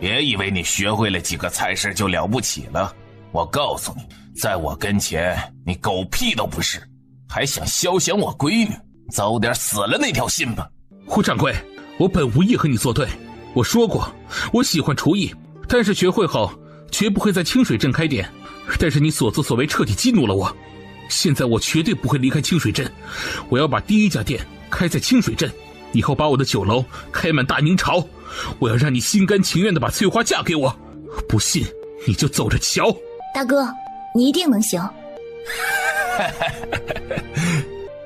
别以为你学会了几个菜式就了不起了。我告诉你，在我跟前你狗屁都不是，还想肖想我闺女，早点死了那条心吧。胡掌柜，我本无意和你作对，我说过我喜欢厨艺，但是学会后绝不会在清水镇开店。但是你所作所为彻底激怒了我，现在我绝对不会离开清水镇，我要把第一家店开在清水镇，以后把我的酒楼开满大明朝，我要让你心甘情愿地把翠花嫁给我，不信你就走着瞧。大哥，你一定能行。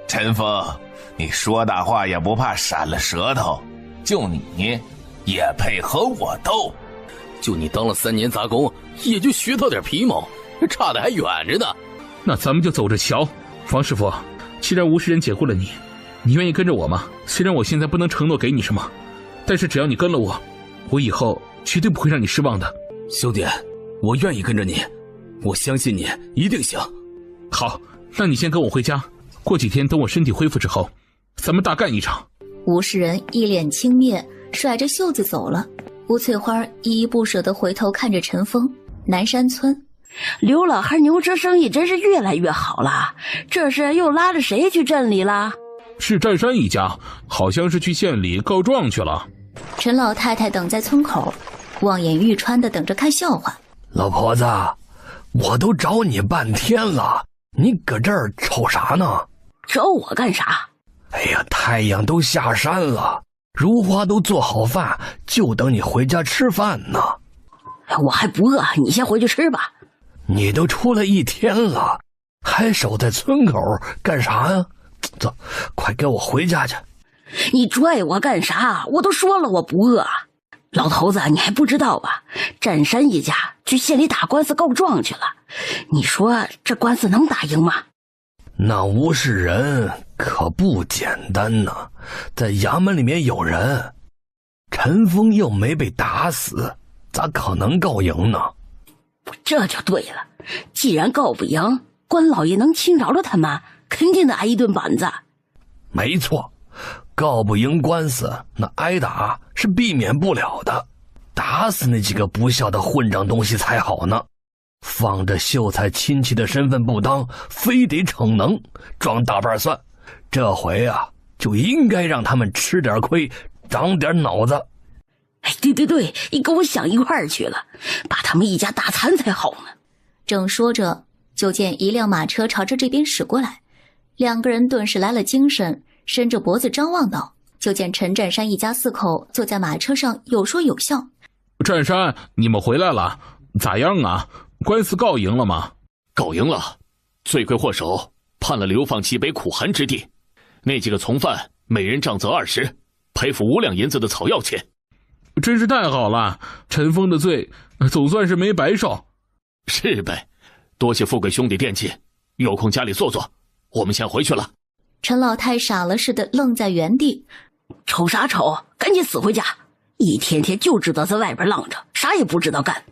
陈峰，你说大话也不怕闪了舌头，就你也配和我斗？就你当了3年杂工，也就学到点皮毛，差得还远着呢。那咱们就走着瞧。王师傅，既然吴世仁解雇了你，你愿意跟着我吗？虽然我现在不能承诺给你什么，但是只要你跟了我，我以后绝对不会让你失望的。兄弟，我愿意跟着你，我相信你一定行。好，那你先跟我回家，过几天等我身体恢复之后，咱们大干一场。吴世仁一脸轻蔑，甩着袖子走了。吴翠花依依不舍地回头看着陈峰。南山村，刘老汉牛车生意真是越来越好了，这是又拉着谁去镇里了？是占山一家，好像是去县里告状去了。陈老太太等在村口，望眼欲穿地等着看笑话。老婆子，我都找你半天了，你搁这儿瞅啥呢？找我干啥？哎呀，太阳都下山了，如花都做好饭，就等你回家吃饭呢。我还不饿，你先回去吃吧。你都出来1天了，还守在村口干啥呀？走，快给我回家去。你拽我干啥？我都说了我不饿。老头子，你还不知道吧？占山一家去县里打官司告状去了，你说这官司能打赢吗？那吴世仁可不简单呢，在衙门里面有人，陈峰又没被打死，咋可能告赢呢？这就对了，既然告不赢，关老爷能轻饶了他们，肯定得挨一顿板子。没错，告不赢官司，那挨打是避免不了的，打死那几个不孝的混账东西才好呢。放着秀才亲戚的身份不当，非得逞能，装大瓣蒜。这回啊，就应该让他们吃点亏，长点脑子。哎，对，你跟我想一块儿去了，把他们一家打残才好呢。正说着，就见一辆马车朝着这边驶过来，两个人顿时来了精神，伸着脖子张望道。就见陈占山一家4口坐在马车上，有说有笑。占山，你们回来了，咋样啊？官司告赢了吗？告赢了，罪魁祸首判了流放西北苦寒之地，那几个从犯每人杖责20，赔付5两银子的草药钱。真是太好了，陈峰的罪总算是没白受。是呗，多谢富贵兄弟惦记，有空家里坐坐，我们先回去了。陈老太傻了似的愣在原地。瞅啥瞅，赶紧死回家，一天天就知道在外边浪着，啥也不知道干。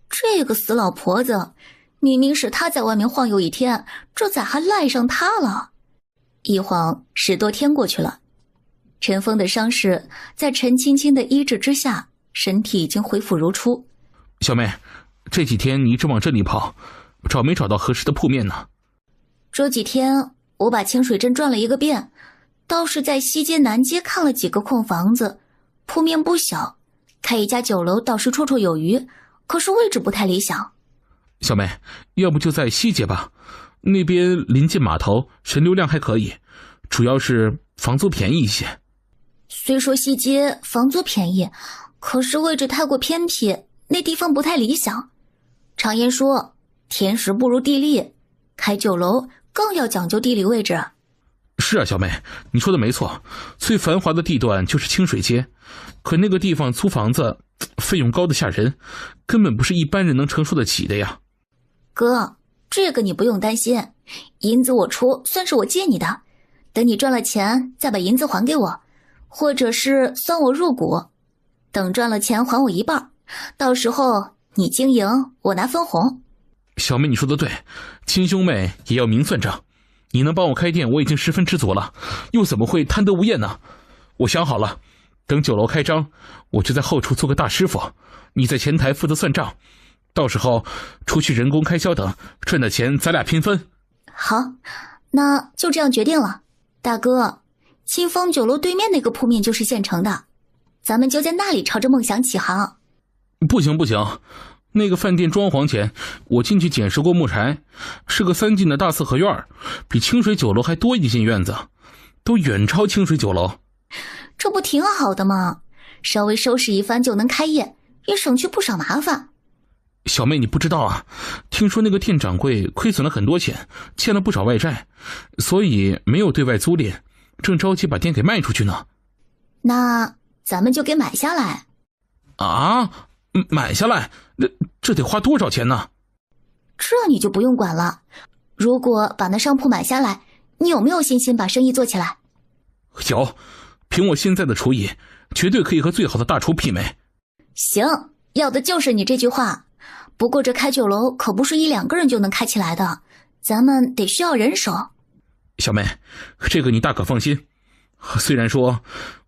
这个死老婆子，明明是她在外面晃悠一天，这咋还赖上她了？一晃10多天过去了，陈峰的伤势在陈青青的医治之下，身体已经恢复如初。小妹，这几天你一直往镇里跑，找没找到合适的铺面呢？这几天我把清水镇转了一个遍，倒是在西街南街看了几个空房子，铺面不小，开一家酒楼倒是绰绰有余，可是位置不太理想。小妹，要不就在西街吧，那边临近码头，人流量还可以，主要是房租便宜一些。虽说西街房租便宜，可是位置太过偏僻，那地方不太理想。常言说天时不如地利，开酒楼更要讲究地理位置。是啊，小妹，你说的没错，最繁华的地段就是清水街，可那个地方租房子费用高得吓人，根本不是一般人能承受得起的呀。哥，这个你不用担心，银子我出，算是我借你的，等你赚了钱再把银子还给我，或者是算我入股，等赚了钱还我一半，到时候你经营，我拿分红。小妹你说的对，亲兄妹也要明算账，你能帮我开店我已经十分知足了，又怎么会贪得无厌呢？我想好了，等酒楼开张，我就在后厨做个大师傅，你在前台负责算账，到时候除去人工开销等，赚的钱咱俩平分。好，那就这样决定了。大哥，清风酒楼对面那个铺面就是现成的，咱们就在那里朝着梦想起航。不行不行，那个饭店装潢前我进去检视过木柴，是个3进的大4合院，比清水酒楼还多一间院子，都远超清水酒楼。这不挺好的吗？稍微收拾一番就能开业，也省去不少麻烦。小妹，你不知道啊，听说那个店掌柜亏损了很多钱，欠了不少外债，所以没有对外租赁，正着急把店给卖出去呢。那咱们就给买下来。啊？买下来？这得花多少钱呢？这你就不用管了。如果把那商铺买下来，你有没有信心把生意做起来？有，凭我现在的厨艺，绝对可以和最好的大厨媲美。行，要的就是你这句话。不过这开酒楼可不是1、2个人就能开起来的，咱们得需要人手。小妹，这个你大可放心。虽然说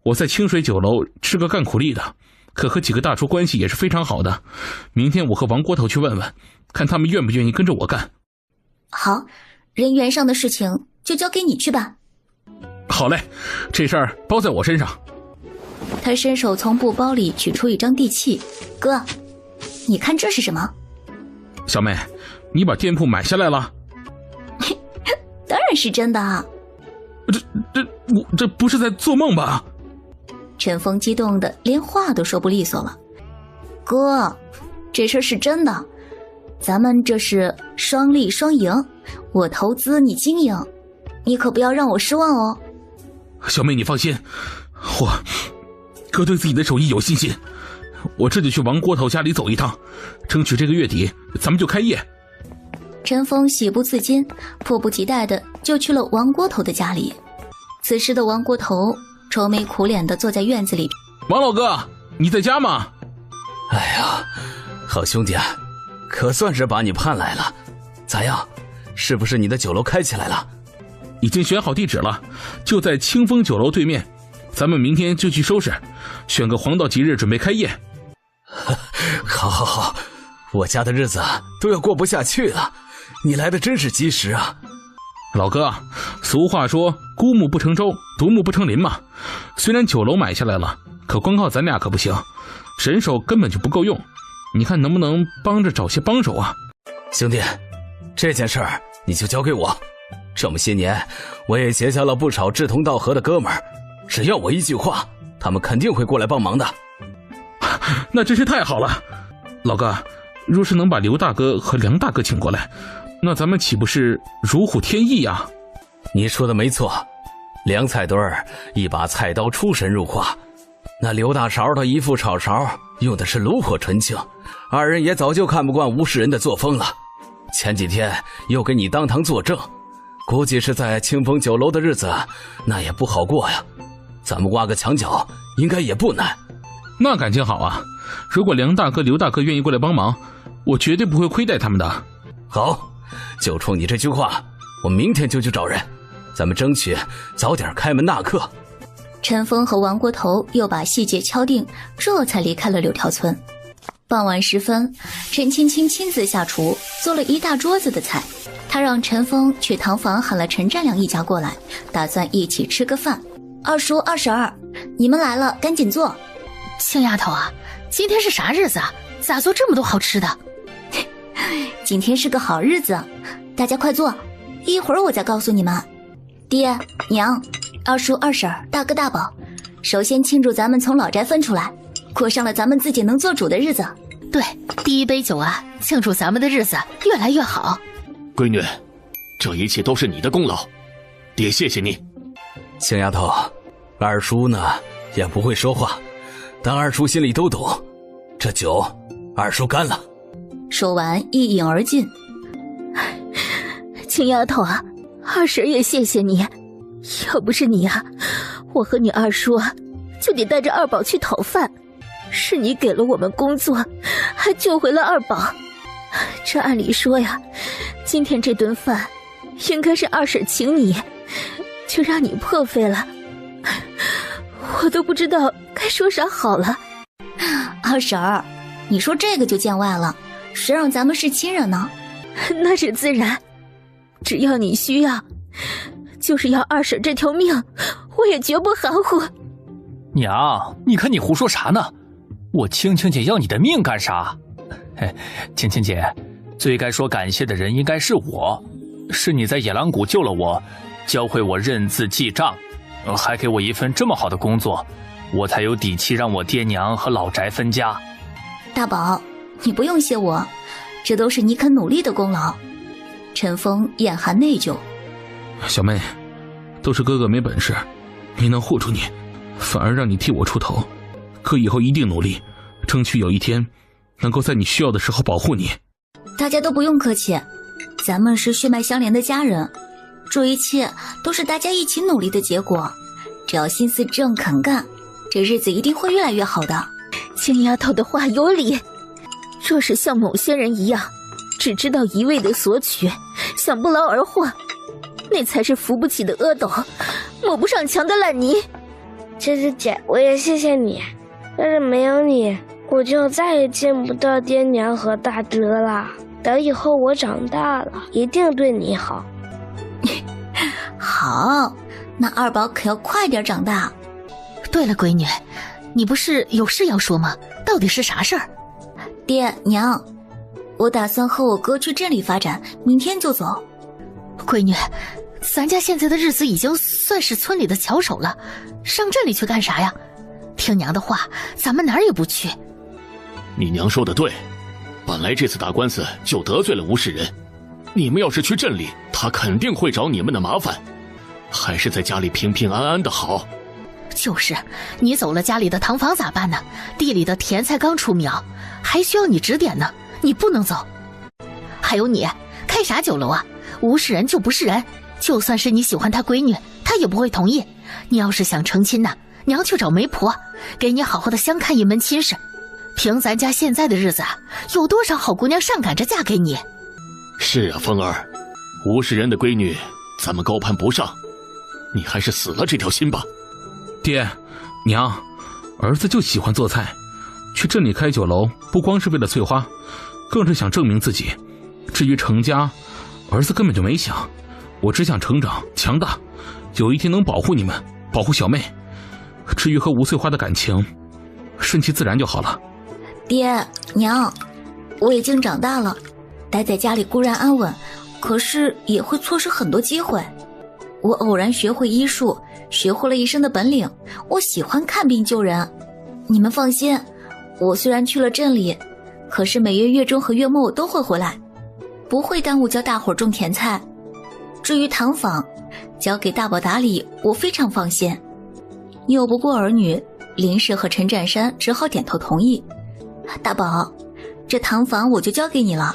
我在清水酒楼是个干苦力的，可和几个大厨关系也是非常好的。明天我和王锅头去问问，看他们愿不愿意跟着我干。好，人员上的事情就交给你去办。好嘞，这事儿包在我身上。他伸手从布包里取出一张地契，哥，你看这是什么？小妹，你把店铺买下来了？当然是真的啊！我这不是在做梦吧？陈峰激动的连话都说不利索了。哥，这事是真的，咱们这是双利双赢，我投资你经营，你可不要让我失望哦。小妹，你放心，哥对自己的手艺有信心。我这就去王锅头家里走一趟，争取这个月底咱们就开业。陈峰喜不自禁，迫不及待的就去了王锅头的家里。此时的王锅头愁眉苦脸的坐在院子里。王老哥，你在家吗？哎呀，好兄弟啊，可算是把你盼来了。咋样，是不是你的酒楼开起来了？已经选好地址了，就在清风酒楼对面，咱们明天就去收拾，选个黄道吉日准备开业。好，我家的日子都要过不下去了，你来的真是及时啊。老哥，俗话说孤木不成舟，独木不成林嘛。虽然酒楼买下来了，可光靠咱俩可不行，人手根本就不够用，你看能不能帮着找些帮手啊？兄弟，这件事儿你就交给我，这么些年我也结交了不少志同道合的哥们儿，只要我一句话，他们肯定会过来帮忙的。那真是太好了。老哥，若是能把刘大哥和梁大哥请过来，那咱们岂不是如虎添翼啊？你说的没错，梁菜墩儿一把菜刀出神入化，那刘大勺的一副炒勺用的是炉火纯青，二人也早就看不惯吴世仁的作风了。前几天又给你当堂作证，估计是在清风酒楼的日子那也不好过呀。咱们挖个墙角应该也不难。那感情好啊，如果梁大哥刘大哥愿意过来帮忙，我绝对不会亏待他们的。好，就冲你这句话，我明天就去找人，咱们争取早点开门纳客。陈峰和王锅头又把细节敲定，这才离开了柳条村。傍晚时分，陈青青亲自下厨，做了一大桌子的菜。他让陈峰去堂房喊了陈占良一家过来，打算一起吃个饭。二叔、二婶儿，你们来了，赶紧坐。青丫头啊，今天是啥日子啊？咋做这么多好吃的？今天是个好日子，大家快坐，一会儿我再告诉你们。爹娘、二叔、二婶儿、大哥大宝，首先庆祝咱们从老宅分出来，过上了咱们自己能做主的日子。对，第一杯酒啊，庆祝咱们的日子越来越好。闺女，这一切都是你的功劳，爹谢谢你。青丫头，二叔呢也不会说话，但二叔心里都懂，这酒二叔干了。说完一饮而尽。青丫头啊，二婶也谢谢你，要不是你啊，我和你二叔啊就得带着二宝去讨饭，是你给了我们工作，还救回了二宝。这按理说呀，今天这顿饭应该是二婶请你，就让你破费了。我都不知道该说啥好了。二婶儿，你说这个就见外了，谁让咱们是亲人呢？那是自然，只要你需要，就是要二婶这条命，我也绝不含糊。娘，你看你胡说啥呢？我青青姐要你的命干啥？嘿，青青姐，最该说感谢的人应该是我，是你在野狼谷救了我，教会我认字记账，还给我一份这么好的工作，我才有底气让我爹娘和老宅分家。大宝，你不用谢我，这都是你肯努力的功劳。陈峰眼含内疚。小妹，都是哥哥没本事，没能护住你，反而让你替我出头。哥以后一定努力，争取有一天能够在你需要的时候保护你。大家都不用客气，咱们是血脉相连的家人，这一切都是大家一起努力的结果。只要心思正肯干，这日子一定会越来越好的。青丫头的话有理，若是像某些人一样，只知道一味的索取，想不劳而获，那才是扶不起的阿斗，抹不上墙的烂泥。青青姐，我也谢谢你，要是没有你，我就再也见不到爹娘和大哥了。等以后我长大了，一定对你好。好，那二宝可要快点长大。对了，闺女，你不是有事要说吗？到底是啥事儿？爹娘，我打算和我哥去镇里发展，明天就走。闺女，咱家现在的日子已经算是村里的巧手了，上镇里去干啥呀？听娘的话，咱们哪儿也不去。你娘说的对，本来这次打官司就得罪了吴世仁，你们要是去镇里，他肯定会找你们的麻烦，还是在家里平平安安的好。就是，你走了，家里的堂房咋办呢？地里的甜菜刚出苗，还需要你指点呢，你不能走。还有你，开啥酒楼啊？吴世仁就不是人，就算是你喜欢他闺女，他也不会同意。你要是想成亲呢，娘去找媒婆，给你好好的相看一门亲事。凭咱家现在的日子啊，有多少好姑娘上赶着嫁给你？是啊，凤儿，吴世仁的闺女咱们高攀不上，你还是死了这条心吧。爹娘，儿子就喜欢做菜，去镇里开酒楼不光是为了翠花，更是想证明自己。至于成家，儿子根本就没想，我只想成长强大，有一天能保护你们，保护小妹。至于和吴翠花的感情，顺其自然就好了。爹娘，我已经长大了，待在家里固然安稳，可是也会错失很多机会。我偶然学会医术，学会了一身的本领，我喜欢看病救人。你们放心，我虽然去了镇里，可是每月月中和月末我都会回来，不会耽误教大伙儿种甜菜。至于堂坊，交给大宝打理，我非常放心。拗不过儿女，林氏和陈占山只好点头同意。大宝，这堂坊我就交给你了，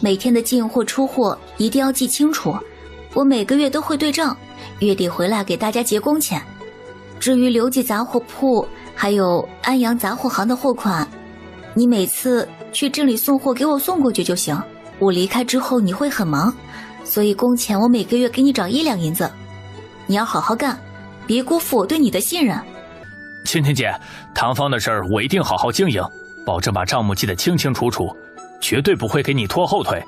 每天的进货出货一定要记清楚，我每个月都会对账，月底回来给大家结工钱。至于刘记杂货铺还有安阳杂货行的货款，你每次去镇里送货给我送过去就行。我离开之后你会很忙，所以工钱我每个月给你找1两银子，你要好好干，别辜负我对你的信任。青青姐，堂坊的事儿我一定好好经营，保证把账目记得清清楚楚，绝对不会给你拖后腿。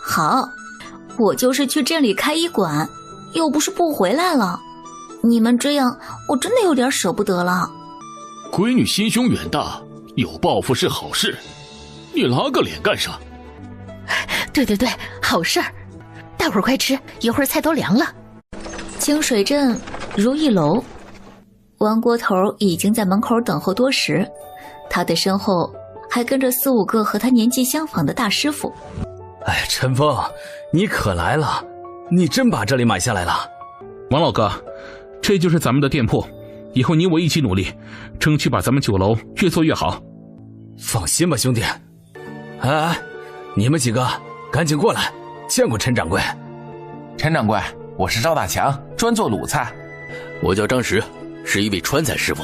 好，我就是去镇里开医馆，又不是不回来了。你们这样，我真的有点舍不得了。闺女心胸远大，有抱负是好事，你拉个脸干啥？对对对，好事儿！大伙儿快吃，一会儿菜都凉了。清水镇如意楼，王锅头已经在门口等候多时，他的身后还跟着4、5个和他年纪相仿的大师傅。哎，陈峰，你可来了，你真把这里买下来了。王老哥，这就是咱们的店铺，以后你我一起努力，争取把咱们酒楼越做越好。放心吧，兄弟。哎，你们几个赶紧过来，见过陈掌柜。陈掌柜，我是赵大强，专做卤菜。我叫张石，是一位川菜师傅。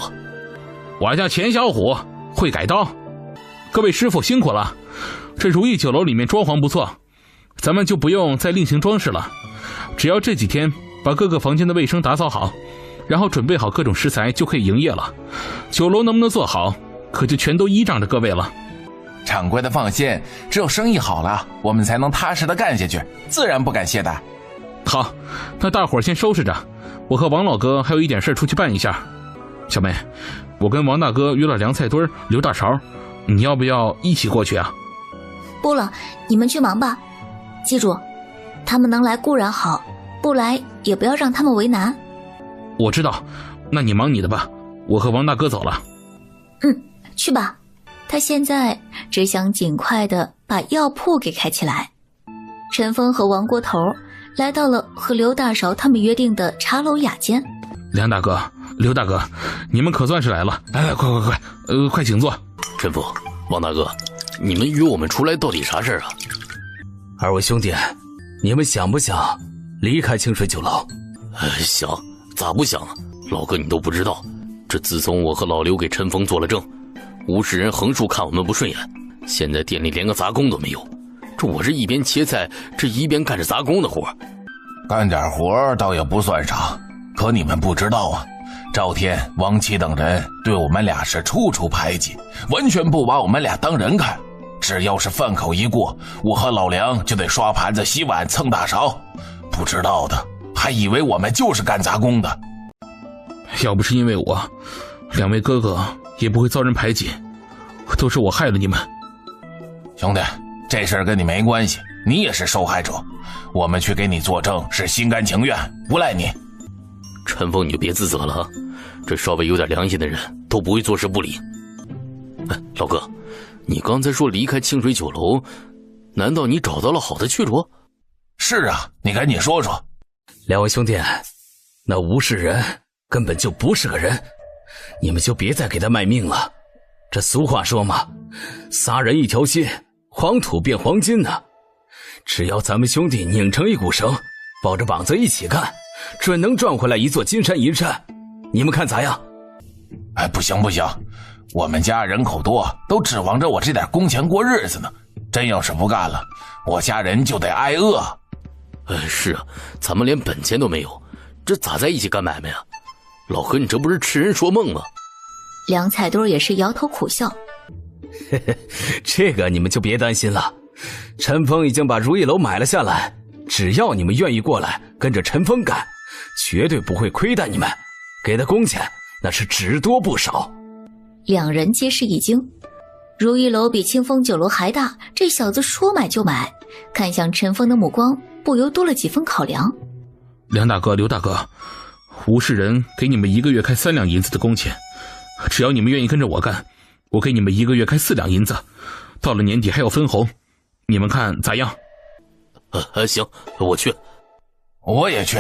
我叫钱小虎，会改刀。各位师傅辛苦了，这如意酒楼里面装潢不错，咱们就不用再另行装饰了，只要这几天把各个房间的卫生打扫好，然后准备好各种食材就可以营业了。酒楼能不能做好，可就全都依仗着各位了。掌柜的放心，只有生意好了，我们才能踏实的干下去，自然不敢懈怠。好，那大伙儿先收拾着，我和王老哥还有一点事出去办一下。小梅，我跟王大哥约了凉菜墩、刘大勺，你要不要一起过去啊？不了，你们去忙吧。记住，他们能来固然好，不来也不要让他们为难。我知道，那你忙你的吧，我和王大哥走了。去吧。他现在只想尽快的把药铺给开起来。陈峰和王国头来到了和刘大勺他们约定的茶楼雅间。梁大哥、刘大哥，你们可算是来了！哎，快请坐。陈峰、王大哥，你们约我们出来到底啥事儿啊？二位兄弟，你们想不想离开清水酒楼？想，咋不想啊？老哥，你都不知道，这自从我和老刘给陈峰做了证，吴世仁横竖看我们不顺眼，现在店里连个杂工都没有。这我是一边切菜，这一边干着杂工的活。干点活倒也不算啥，可你们不知道啊，赵天、王七等人对我们俩是处处排挤，完全不把我们俩当人看。只要是饭口一过，我和老梁就得刷盘子、洗碗、蹭大勺。不知道的还以为我们就是干杂工的。要不是因为我，两位哥哥也不会遭人排挤，都是我害了你们。兄弟，这事儿跟你没关系，你也是受害者。我们去给你作证是心甘情愿，不赖你。陈峰，你就别自责了啊，这稍微有点良心的人都不会坐视不理。老哥，你刚才说离开清水酒楼，难道你找到了好的去处？是啊，你赶紧说说。两位兄弟，那吴世仁根本就不是个人，你们就别再给他卖命了。这俗话说嘛，仨人一条心，黄土变黄金呢。只要咱们兄弟拧成一股绳，抱着膀子一起干，准能赚回来一座金山银山。你们看咋样？不行，我们家人口多，都指望着我这点工钱过日子呢。真要是不干了，我家人就得挨饿。是啊，咱们连本钱都没有，这咋在一起干买卖啊？老何，你这不是痴人说梦吗？梁彩墩也是摇头苦笑。这个你们就别担心了，陈峰已经把如意楼买了下来，只要你们愿意过来跟着陈峰干，绝对不会亏待你们，给的工钱那是只多不少。两人皆是一惊，如意楼比清风酒楼还大，这小子说买就买，看向陈峰的目光不由多了几分考量。梁大哥、刘大哥，吴世仁给你们1个月开3两银子的工钱，只要你们愿意跟着我干，我给你们1个月开4两银子，到了年底还有分红，你们看咋样？行，我去。我也去，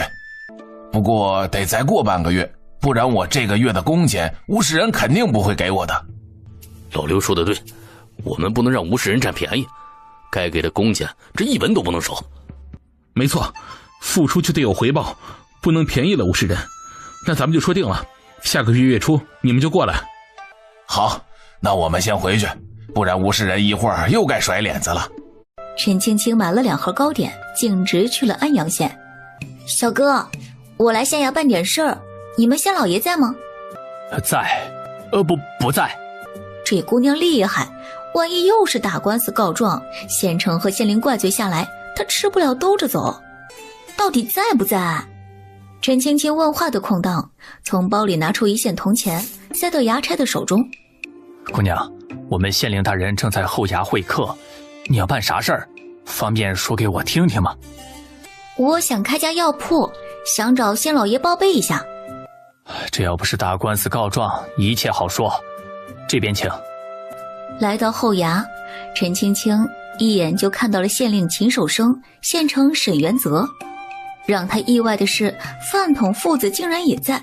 不过得再过半个月，不然我这个月的工钱吴世仁肯定不会给我的。老刘说的对，我们不能让吴世仁占便宜，该给的工钱这1文都不能少。没错，付出就得有回报，不能便宜了吴世仁。那咱们就说定了，下个月月初你们就过来。好，那我们先回去，不然吴世仁一会儿又该甩脸子了。陈青青买了2盒糕点，径直去了安阳县。小哥，我来县衙办点事儿，你们县老爷在吗？在，不在。这姑娘厉害，万一又是打官司告状，县城和县令怪罪下来，她吃不了兜着走。到底在不在？陈青青问话的空档，从包里拿出1线铜钱，塞到衙差的手中。姑娘，我们县令大人正在后衙会客，你要办啥事儿？方便说给我听听吗？我想开家药铺，想找县老爷报备一下。这要不是打官司告状，一切好说。这边请。来到后衙，陈青青一眼就看到了县令秦守生、县丞沈元泽。让他意外的是，饭桶父子竟然也在。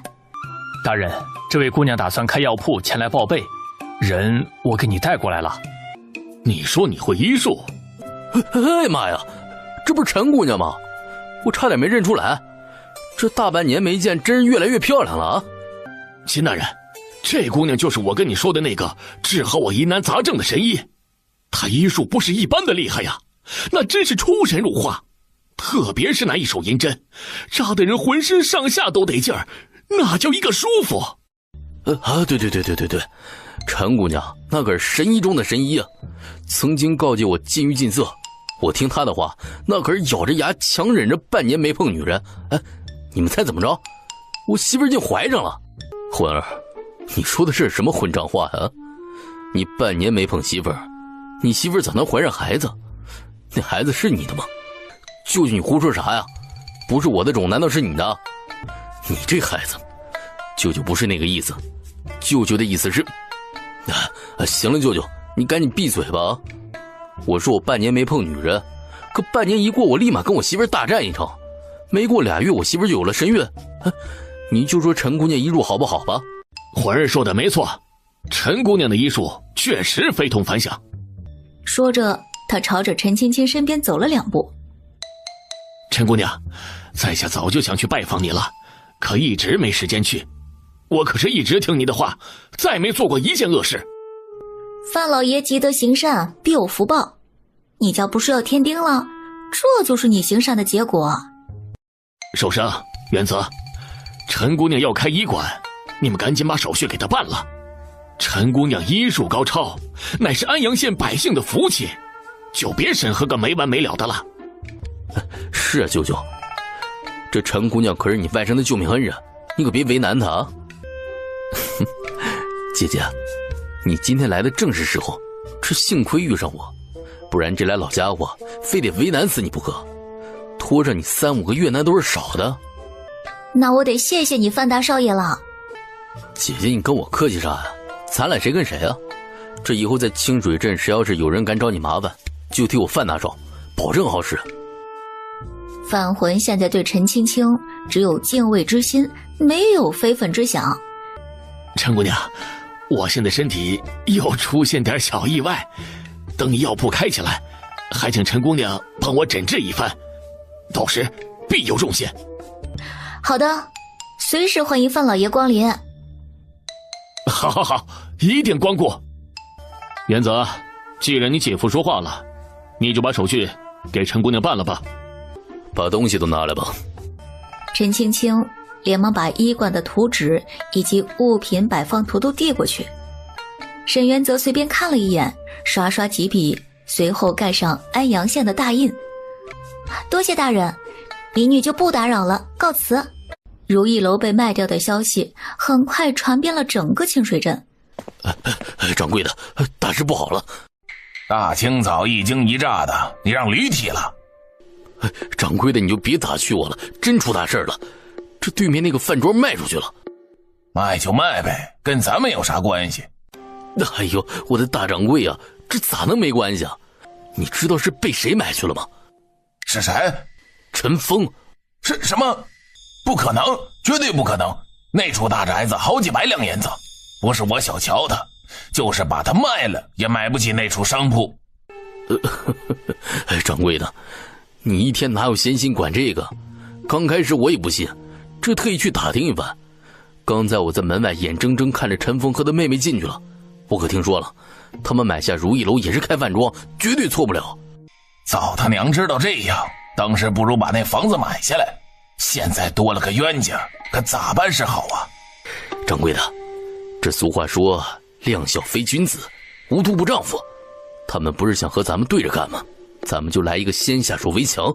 大人，这位姑娘打算开药铺前来报备，人我给你带过来了。你说你会医术？哎妈呀，这不是陈姑娘吗？我差点没认出来，这大半年没见，真是越来越漂亮了啊！秦大人，这姑娘就是我跟你说的那个治好我疑难杂症的神医，她医术不是一般的厉害呀，那真是出神入化。特别是那一手银针，扎的人浑身上下都得劲儿，那叫一个舒服。对，陈姑娘那可是神医中的神医啊，曾经告诫我禁欲禁色，我听她的话，那可是咬着牙强忍着半年没碰女人。哎，你们猜怎么着？我媳妇儿竟怀上了。魂儿，你说的是什么混账话呀？你半年没碰媳妇儿，你媳妇儿咋能怀上孩子？那孩子是你的吗？舅舅，你胡说啥呀？不是我的种，难道是你的？你这孩子，舅舅不是那个意思，舅舅的意思是……行了，舅舅，你赶紧闭嘴吧！我说我半年没碰女人，可半年一过，我立马跟我媳妇儿大战一场，没过2月，我媳妇儿就有了身孕。你就说陈姑娘医术好不好吧？魂儿说的没错，陈姑娘的医术确实非同凡响。说着，他朝着陈青青身边走了2步。陈姑娘，在下早就想去拜访你了，可一直没时间去。我可是一直听你的话，再没做过一件恶事。范老爷积德行善，必有福报。你家不是要添丁了？这就是你行善的结果。首生、元泽，陈姑娘要开医馆，你们赶紧把手续给她办了。陈姑娘医术高超，乃是安阳县百姓的福气，就别审核个没完没了的了。是啊，舅舅，这陈姑娘可是你外甥的救命恩人，你可别为难她啊。姐姐，你今天来的正是时候，这幸亏遇上我，不然这俩老家伙非得为难死你不可，拖着你3、5个月那都是少的。那我得谢谢你范大少爷了。姐姐，你跟我客气啥呀？咱俩谁跟谁啊？这以后在清水镇，谁要是有人敢找你麻烦，就替我范大少保证好使。范魂现在对陈青青只有敬畏之心，没有非分之想。陈姑娘，我现在身体又出现点小意外，等你药铺开起来，还请陈姑娘帮我诊治一番，到时必有重谢。好的，随时欢迎范老爷光临。好，一定光顾。元泽，既然你姐夫说话了，你就把手续给陈姑娘办了吧。把东西都拿来吧。陈青青连忙把医馆的图纸以及物品摆放图都递过去。沈元泽随便看了一眼，刷刷几笔，随后盖上安阳县的大印。多谢大人，民女就不打扰了，告辞。如意楼被卖掉的消息很快传遍了整个清水镇。掌柜的，大事不好了！大清早一惊一乍的，你让驴踢了。掌柜的，你就别打趣我了，真出大事了！这对面那个饭桌卖出去了。卖就卖呗，跟咱们有啥关系？哎呦，我的大掌柜啊，这咋能没关系啊？你知道是被谁买去了吗？是谁？陈峰。是什么？不可能，绝对不可能！那处大宅子好几百两银子，不是我小瞧他，就是把它卖了也买不起那处商铺。掌柜的，你一天哪有闲心管这个？刚开始我也不信，这特意去打听一番。刚才我在门外眼睁睁看着陈峰和他妹妹进去了，我可听说了，他们买下如意楼也是开饭庄，绝对错不了。早他娘知道这样，当时不如把那房子买下来，现在多了个冤家，可咋办是好啊？掌柜的，这俗话说量小非君子，无毒不丈夫，他们不是想和咱们对着干吗？咱们就来一个先下手为强，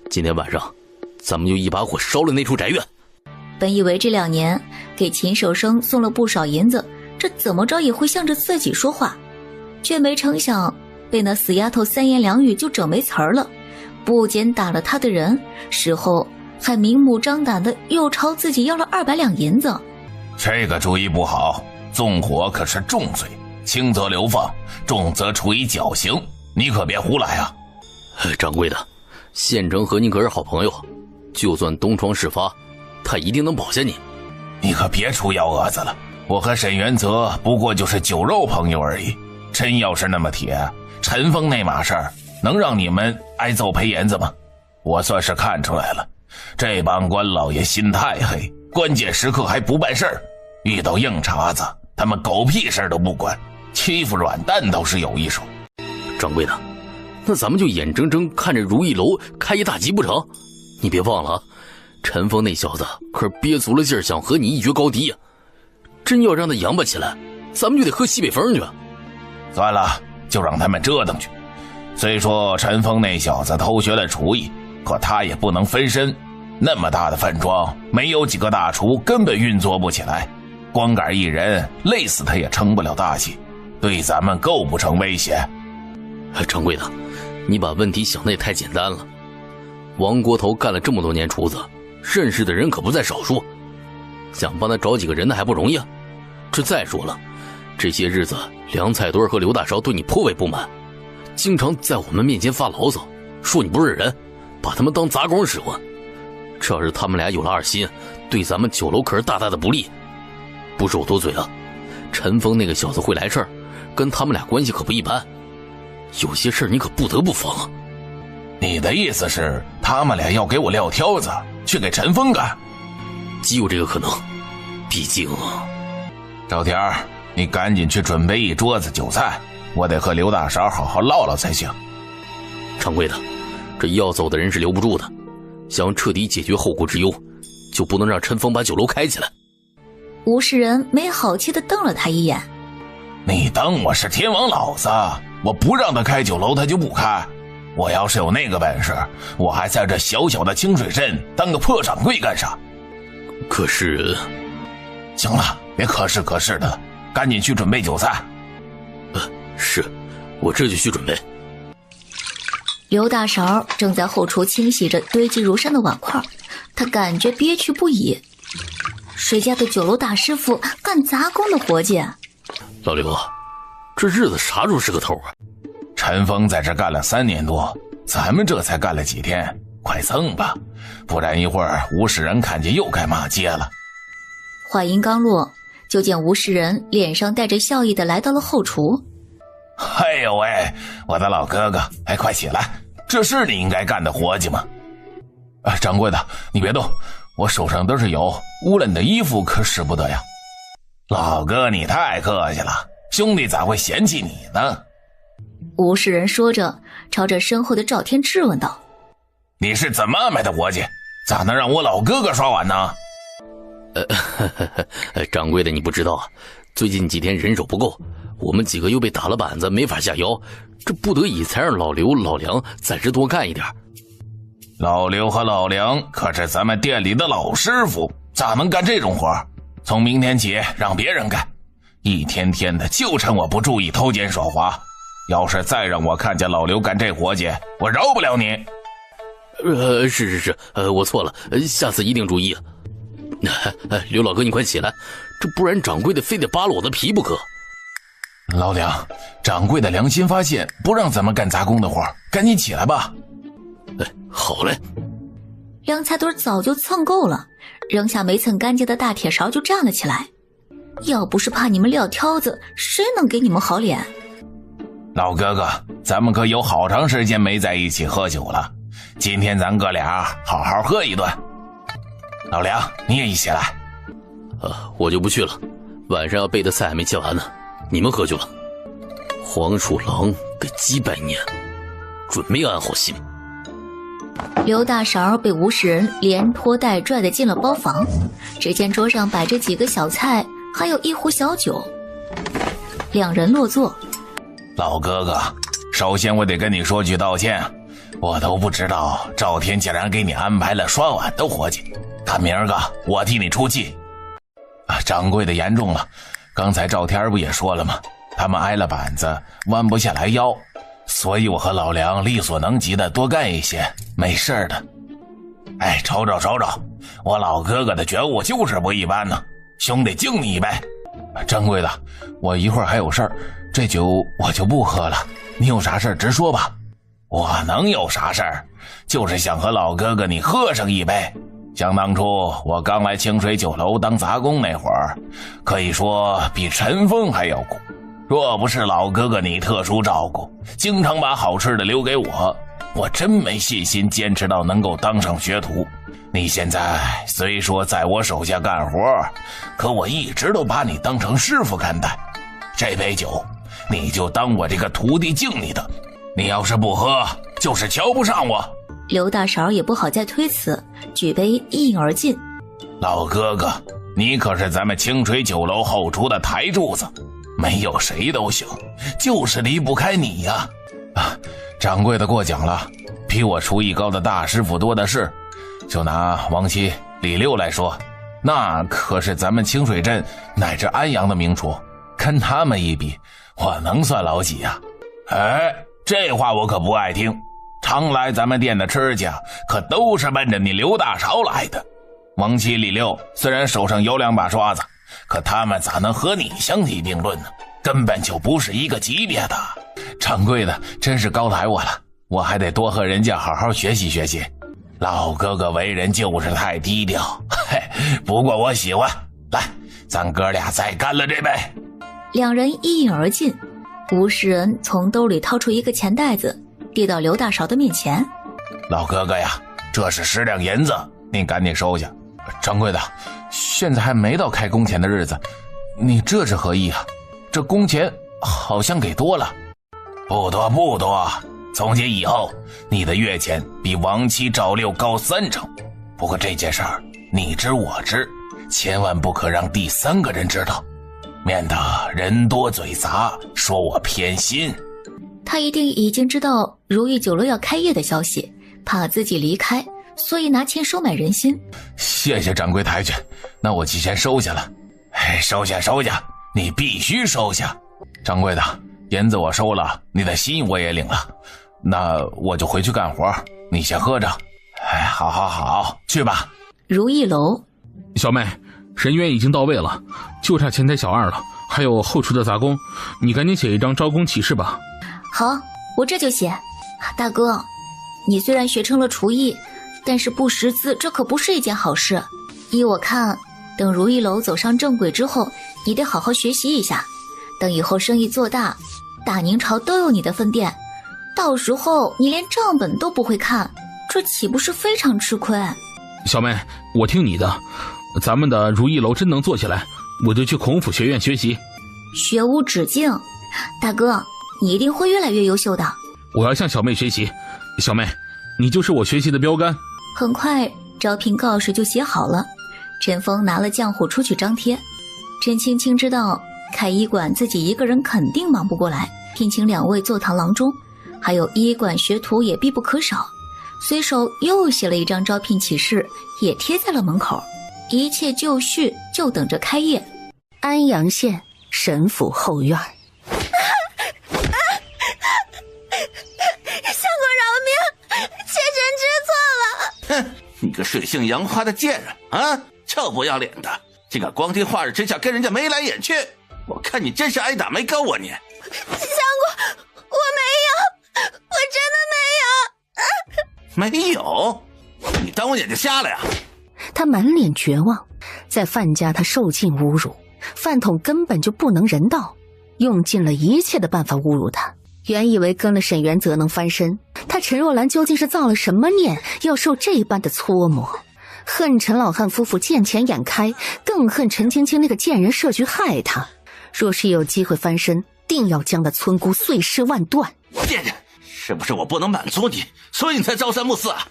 今天晚上咱们就一把火烧了那处宅院。本以为这2年给秦守生送了不少银子，这怎么着也会向着自己说话，却没成想被那死丫头3言2语就整没词儿了，不仅打了他的人，事后还明目张胆的又朝自己要了200两银子。这个主意不好，纵火可是重罪，轻则流放，重则处以绞刑，你可别胡来啊！掌柜的，县城和你可是好朋友，就算东窗事发，他一定能保下你。你可别出幺蛾子了，我和沈元泽不过就是酒肉朋友而已，真要是那么铁，陈峰那码事儿能让你们挨揍赔银子吗？我算是看出来了，这帮官老爷心太黑，关键时刻还不办事儿，遇到硬茬子他们狗屁事儿都不管，欺负软蛋倒是有一手。掌柜的，那咱们就眼睁睁看着如意楼开一大吉不成？你别忘了，陈峰那小子可是憋足了劲儿想和你一决高低呀，真要让他扬巴起来，咱们就得喝西北风去。算了，就让他们折腾去。虽说陈峰那小子偷学了厨艺，可他也不能分身。那么大的饭庄，没有几个大厨根本运作不起来，光杆一人累死他也撑不了大气，对咱们构不成威胁。掌柜的，你把问题想得也太简单了。王国头干了这么多年厨子，认识的人可不在少数，想帮他找几个人的还不容易啊。这再说了，这些日子梁菜墩和刘大勺对你颇为不满，经常在我们面前发牢骚，说你不是人，把他们当杂工使唤。这要是他们俩有了二心，对咱们酒楼可是大大的不利。不是我多嘴啊，陈峰那个小子会来事儿，跟他们俩关系可不一般，有些事儿你可不得不防啊。你的意思是他们俩要给我撂挑子去给陈峰干？极有这个可能，毕竟赵田儿，你赶紧去准备一桌子酒菜，我得和刘大勺好好唠唠才行。掌柜的，这要走的人是留不住的，想彻底解决后顾之忧，就不能让陈峰把酒楼开起来。吴世仁没好气地瞪了他一眼。你当我是天王老子？我不让他开酒楼他就不开，我要是有那个本事，我还在这小小的清水镇当个破掌柜干啥？可是……行了，别可是可是的，赶紧去准备酒菜。是，我这就去准备。刘大勺正在后厨清洗着堆积如山的碗筷，他感觉憋屈不已。谁家的酒楼大师傅干杂工的活计？老刘啊，这日子啥时候是个头啊？陈峰在这干了3年多，咱们这才干了几天，快蹭吧，不然一会儿吴世仁看见又该骂街了。话音刚落，就见吴世仁脸上带着笑意的来到了后厨。哎呦喂，我的老哥哥，哎，快起来，这是你应该干的活计吗？掌柜的，你别动，我手上都是油，污了你的衣服可使不得呀。老哥你太客气了，兄弟咋会嫌弃你呢？吴世仁说着，朝着身后的赵天质问道：你是怎么安排的活计？咋能让我老哥哥刷碗呢？掌柜的你不知道，最近几天人手不够，我们几个又被打了板子，没法下腰，这不得已才让老刘老梁暂时多干一点。老刘和老梁可是咱们店里的老师傅，咋能干这种活？从明天起让别人干，一天天的就趁我不注意偷奸耍滑，要是再让我看见老刘干这活计，我饶不了你。是，我错了，下次一定注意。刘老哥你快起来，这不然掌柜的非得扒了我的皮不可。老梁，掌柜的良心发现，不让咱们干杂工的活，赶紧起来吧。好嘞。梁菜墩早就蹭够了，扔下没蹭干净的大铁勺就站了起来。要不是怕你们撂挑子，谁能给你们好脸？老哥哥，咱们可有好长时间没在一起喝酒了，今天咱哥俩好好喝一顿。老梁，你也一起来。我就不去了，晚上要备的菜还没切完呢，你们喝去吧。黄鼠狼给鸡拜年，准没安好心。刘大勺被吴世仁连拖带拽的进了包房，只见桌上摆着几个小菜，还有一壶小酒。两人落座。老哥哥，首先我得跟你说句道歉，我都不知道赵天竟然给你安排了刷碗的活计，看明儿个我替你出气。掌柜的言重了，刚才赵天不也说了吗？他们挨了板子，弯不下来腰，所以我和老梁力所能及的多干一些，没事的。瞅瞅，我老哥哥的觉悟就是不一般呢，兄弟敬你一杯。掌柜的，我一会儿还有事儿，这酒我就不喝了，你有啥事儿直说吧。我能有啥事儿？就是想和老哥哥你喝上一杯。想当初我刚来清水酒楼当杂工那会儿，可以说比陈峰还要苦。若不是老哥哥你特殊照顾，经常把好吃的留给我，我真没信心坚持到能够当上学徒。你现在虽说在我手下干活，可我一直都把你当成师傅看待。这杯酒你就当我这个徒弟敬你的，你要是不喝就是瞧不上我。刘大勺也不好再推辞，举杯一饮而尽。老哥哥，你可是咱们清水酒楼后厨的台柱子，没有谁都行，就是离不开你呀。掌柜的过奖了，比我厨艺高的大师傅多的是。就拿王七、李六来说，那可是咱们清水镇乃至安阳的名厨，跟他们一比，我能算老几呀？这话我可不爱听。常来咱们店的吃家，可都是奔着你刘大勺来的。王七、李六虽然手上有2把刷子，可他们咋能和你相提并论呢？根本就不是一个级别的。掌柜的真是高抬我了，我还得多和人家好好学习学习。老哥哥为人就是太低调，不过我喜欢。来，咱哥俩再干了这杯。两人一饮而尽。吴世仁从兜里掏出一个钱袋子，递到刘大勺的面前。老哥哥呀，这是10两银子，您赶紧收下。掌柜的，现在还没到开工前的日子，你这是何意啊？这工钱好像给多了。不多，从今以后你的月钱比王七、赵六高3成。不过这件事儿你知我知，千万不可让第3个人知道，免得人多嘴杂，说我偏心。他一定已经知道如意酒楼要开业的消息，怕自己离开，所以拿钱收买人心。谢谢掌柜抬举，那我就先收下了。收下，你必须收下。掌柜的，银子我收了，你的心我也领了，那我就回去干活，你先喝着。好，去吧。如意楼，小妹，人员已经到位了，就差前台小二了，还有后厨的杂工，你赶紧写一张招工启事吧。好，我这就写。大哥，你虽然学成了厨艺，但是不识字，这可不是一件好事。依我看，等如意楼走上正轨之后，你得好好学习一下。等以后生意做大，大宁朝都有你的分店，到时候你连账本都不会看，这岂不是非常吃亏？小妹，我听你的，咱们的如意楼真能做起来，我就去孔府学院学习。学无止境，大哥，你一定会越来越优秀的。我要向小妹学习，小妹，你就是我学习的标杆。很快，招聘告示就写好了。陈峰拿了浆糊出去张贴。陈青青知道开医馆自己一个人肯定忙不过来，聘请2位坐堂郎中，还有医馆学徒也必不可少。随手又写了一张招聘启事，也贴在了门口。一切就绪，就等着开业。安阳县沈府后院。相公饶命，妾身知错了。哼，你个水性杨花的贱人啊，臭不要脸的，竟敢光天化日之下跟人家眉来眼去，我看你真是挨打没够啊你！相公，我没有，我真的没有，你当我眼睛瞎了呀？他满脸绝望，在范家他受尽侮辱，饭桶根本就不能人道，用尽了一切的办法侮辱他。原以为跟了沈元泽能翻身，他陈若兰究竟是造了什么孽，要受这般的搓磨？恨陈老汉夫妇见钱眼开，更恨陈青青那个贱人设局害他。若是有机会翻身，定要将那村姑碎尸万段。贱人，是不是我不能满足你，所以你才朝三暮四啊？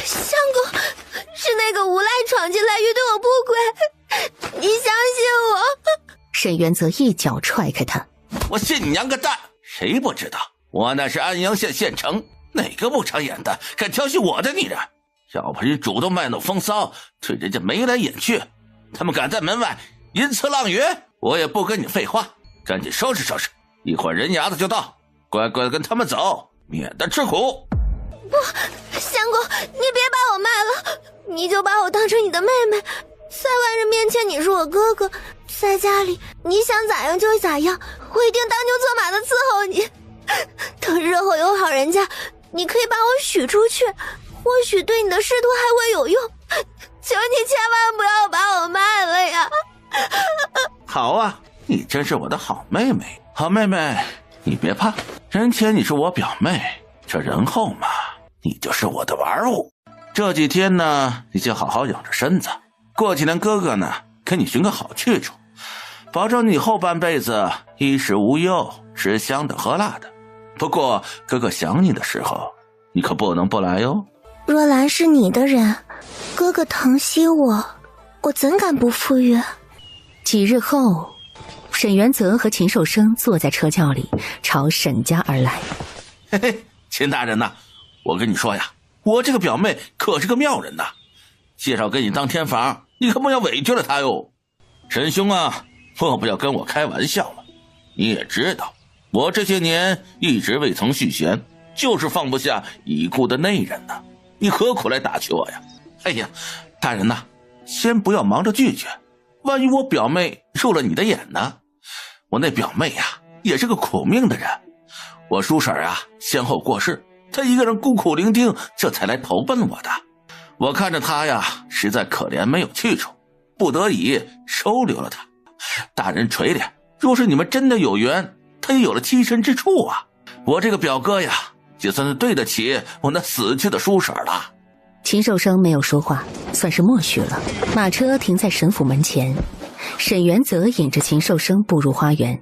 相公，是那个无赖闯进来欲对我不轨，你相信我。沈元泽一脚踹开他。我信你娘个蛋！谁不知道我那是安阳县县城，哪个不长眼的敢调戏我的女人？要不是主动卖弄风骚，对人家眉来眼去，他们敢在门外淫词浪语，我也不跟你废话，赶紧收拾收拾，一会儿人牙子就到，乖乖的跟他们走，免得吃苦。不，相公，你别把我卖了，你就把我当成你的妹妹，在外人面前你是我哥哥，在家里你想咋样就咋样，我一定当牛做马的伺候你。等日后有好人家，你可以把我许出去，或许对你的仕途还会有用，求你千万不要把我卖了呀。好啊，你真是我的好妹妹。好妹妹，你别怕，人前你是我表妹，这人后嘛，你就是我的玩物。这几天呢，你就好好养着身子，过几年哥哥呢给你寻个好去处，保证你后半辈子衣食无忧，吃香的喝辣的。不过哥哥想你的时候，你可不能不来哟。若兰是你的人，哥哥疼惜我，我怎敢不赴约？几日后，沈元泽和秦寿生坐在车轿里，朝沈家而来。嘿嘿，秦大人呐，我跟你说呀，我这个表妹可是个妙人呐，介绍给你当天房，你可不要委屈了她哟。沈兄啊，莫不要跟我开玩笑了。你也知道，我这些年一直未曾续弦，就是放不下已故的内人呐。你何苦来打趣我呀？哎呀，大人呐，先不要忙着拒绝，万一我表妹入了你的眼呢？我那表妹呀，也是个苦命的人。我叔婶啊，先后过世，她一个人孤苦伶仃，这才来投奔我的。我看着她呀，实在可怜没有去处，不得已收留了她。大人垂怜，若是你们真的有缘，她也有了栖身之处啊。我这个表哥呀，就算是对得起我那死去的叔婶了。秦寿生没有说话，算是默许了。马车停在沈府门前，沈元泽引着秦寿生步入花园。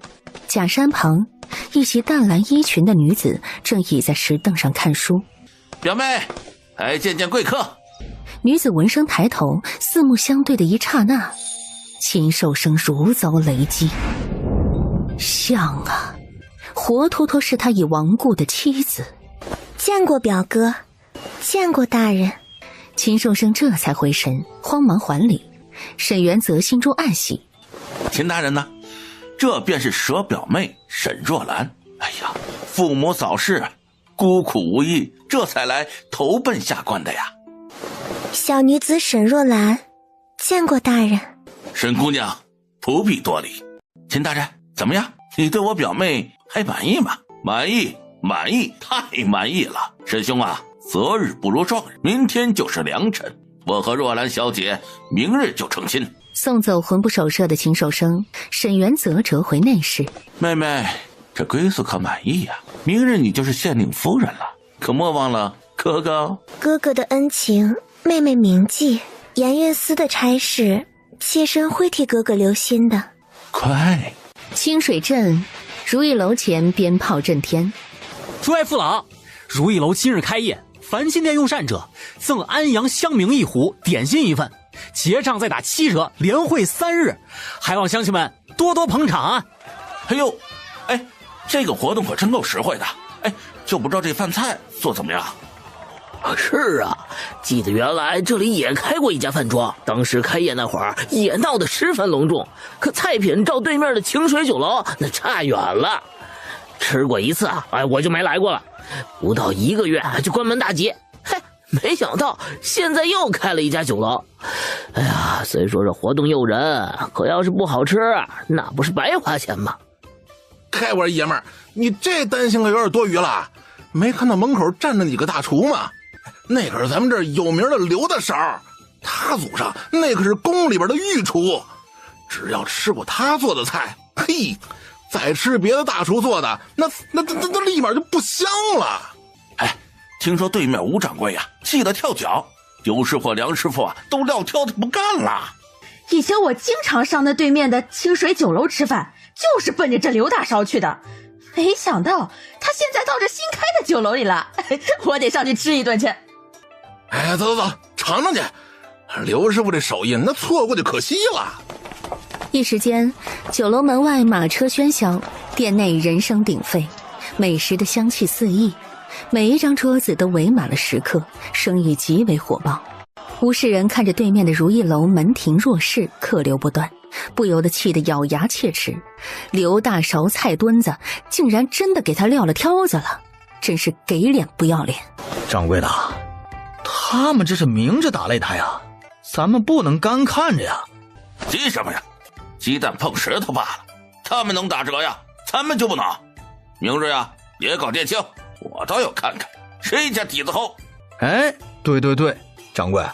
假山旁，一袭淡蓝衣裙的女子正倚在石凳上看书。表妹，来见见贵客。女子闻声抬头，四目相对的一刹那，秦寿生如遭雷击。像啊，活脱脱是他已亡故的妻子。见过表哥，见过大人。秦寿生这才回神，慌忙还礼。沈元泽心中暗喜，秦大人呢？这便是舍表妹沈若兰。哎呀，父母早逝，孤苦无依，这才来投奔下官的呀。小女子沈若兰，见过大人。沈姑娘，不必多礼。秦大人，怎么样？你对我表妹还满意吗？满意，满意，太满意了。沈兄啊，择日不如撞日，明天就是良辰，我和若兰小姐明日就成亲。送走魂不守舍的秦寿生，沈元泽折回内室。妹妹，这归宿可满意呀？明日你就是县令夫人了，可莫忘了哥哥。哥哥的恩情，妹妹铭记。盐运司的差事，妾身会替哥哥留心的。快！清水镇如意楼前鞭炮震天。诸位父老，如意楼今日开业，凡进店用膳者赠安阳香茗1壶，点心1份，结账再打7折，连会3日，还望乡亲们多多捧场啊！哎呦，哎，这个活动可真够实惠的。哎，就不知道这饭菜做怎么样？是啊，记得原来这里也开过一家饭庄，当时开业那会儿也闹得十分隆重，可菜品照对面的清水酒楼那差远了。吃过一次啊，我就没来过了。不到1个月就关门大吉，嘿，没想到现在又开了一家酒楼。哎呀，虽说这活动诱人，可要是不好吃，那不是白花钱吗？开玩爷们儿，你这担心可有点多余了。没看到门口站着几个大厨吗？那可是咱们这儿有名的刘大勺，他祖上那可是宫里边的御厨，只要吃过他做的菜，嘿，再吃别的大厨做的，那立马就不香了。哎，听说对面吴掌柜呀，气得跳脚，刘师傅、梁师傅啊，都撂挑子不干了。以前我经常上那对面的清水酒楼吃饭，就是奔着这刘大勺去的。没想到他现在到这新开的酒楼里了，我得上去吃一顿去。哎，走，尝尝去。刘师傅这手艺，那错过就可惜了。一时间，酒楼门外马车喧嚣，店内人声鼎沸，美食的香气四溢，每一张桌子都围满了食客，生意极为火爆。吴世仁看着对面的如意楼门庭若市，客流不断，不由得气得咬牙切齿。刘大勺菜墩子竟然真的给他撂了挑子了，真是给脸不要脸。掌柜的，他们这是明着打擂台啊，咱们不能干看着呀。急什么呀？鸡蛋碰石头罢了，他们能打折呀，咱们就不能。明日呀，也搞店庆，我倒要看看谁家底子厚。哎，对，掌柜，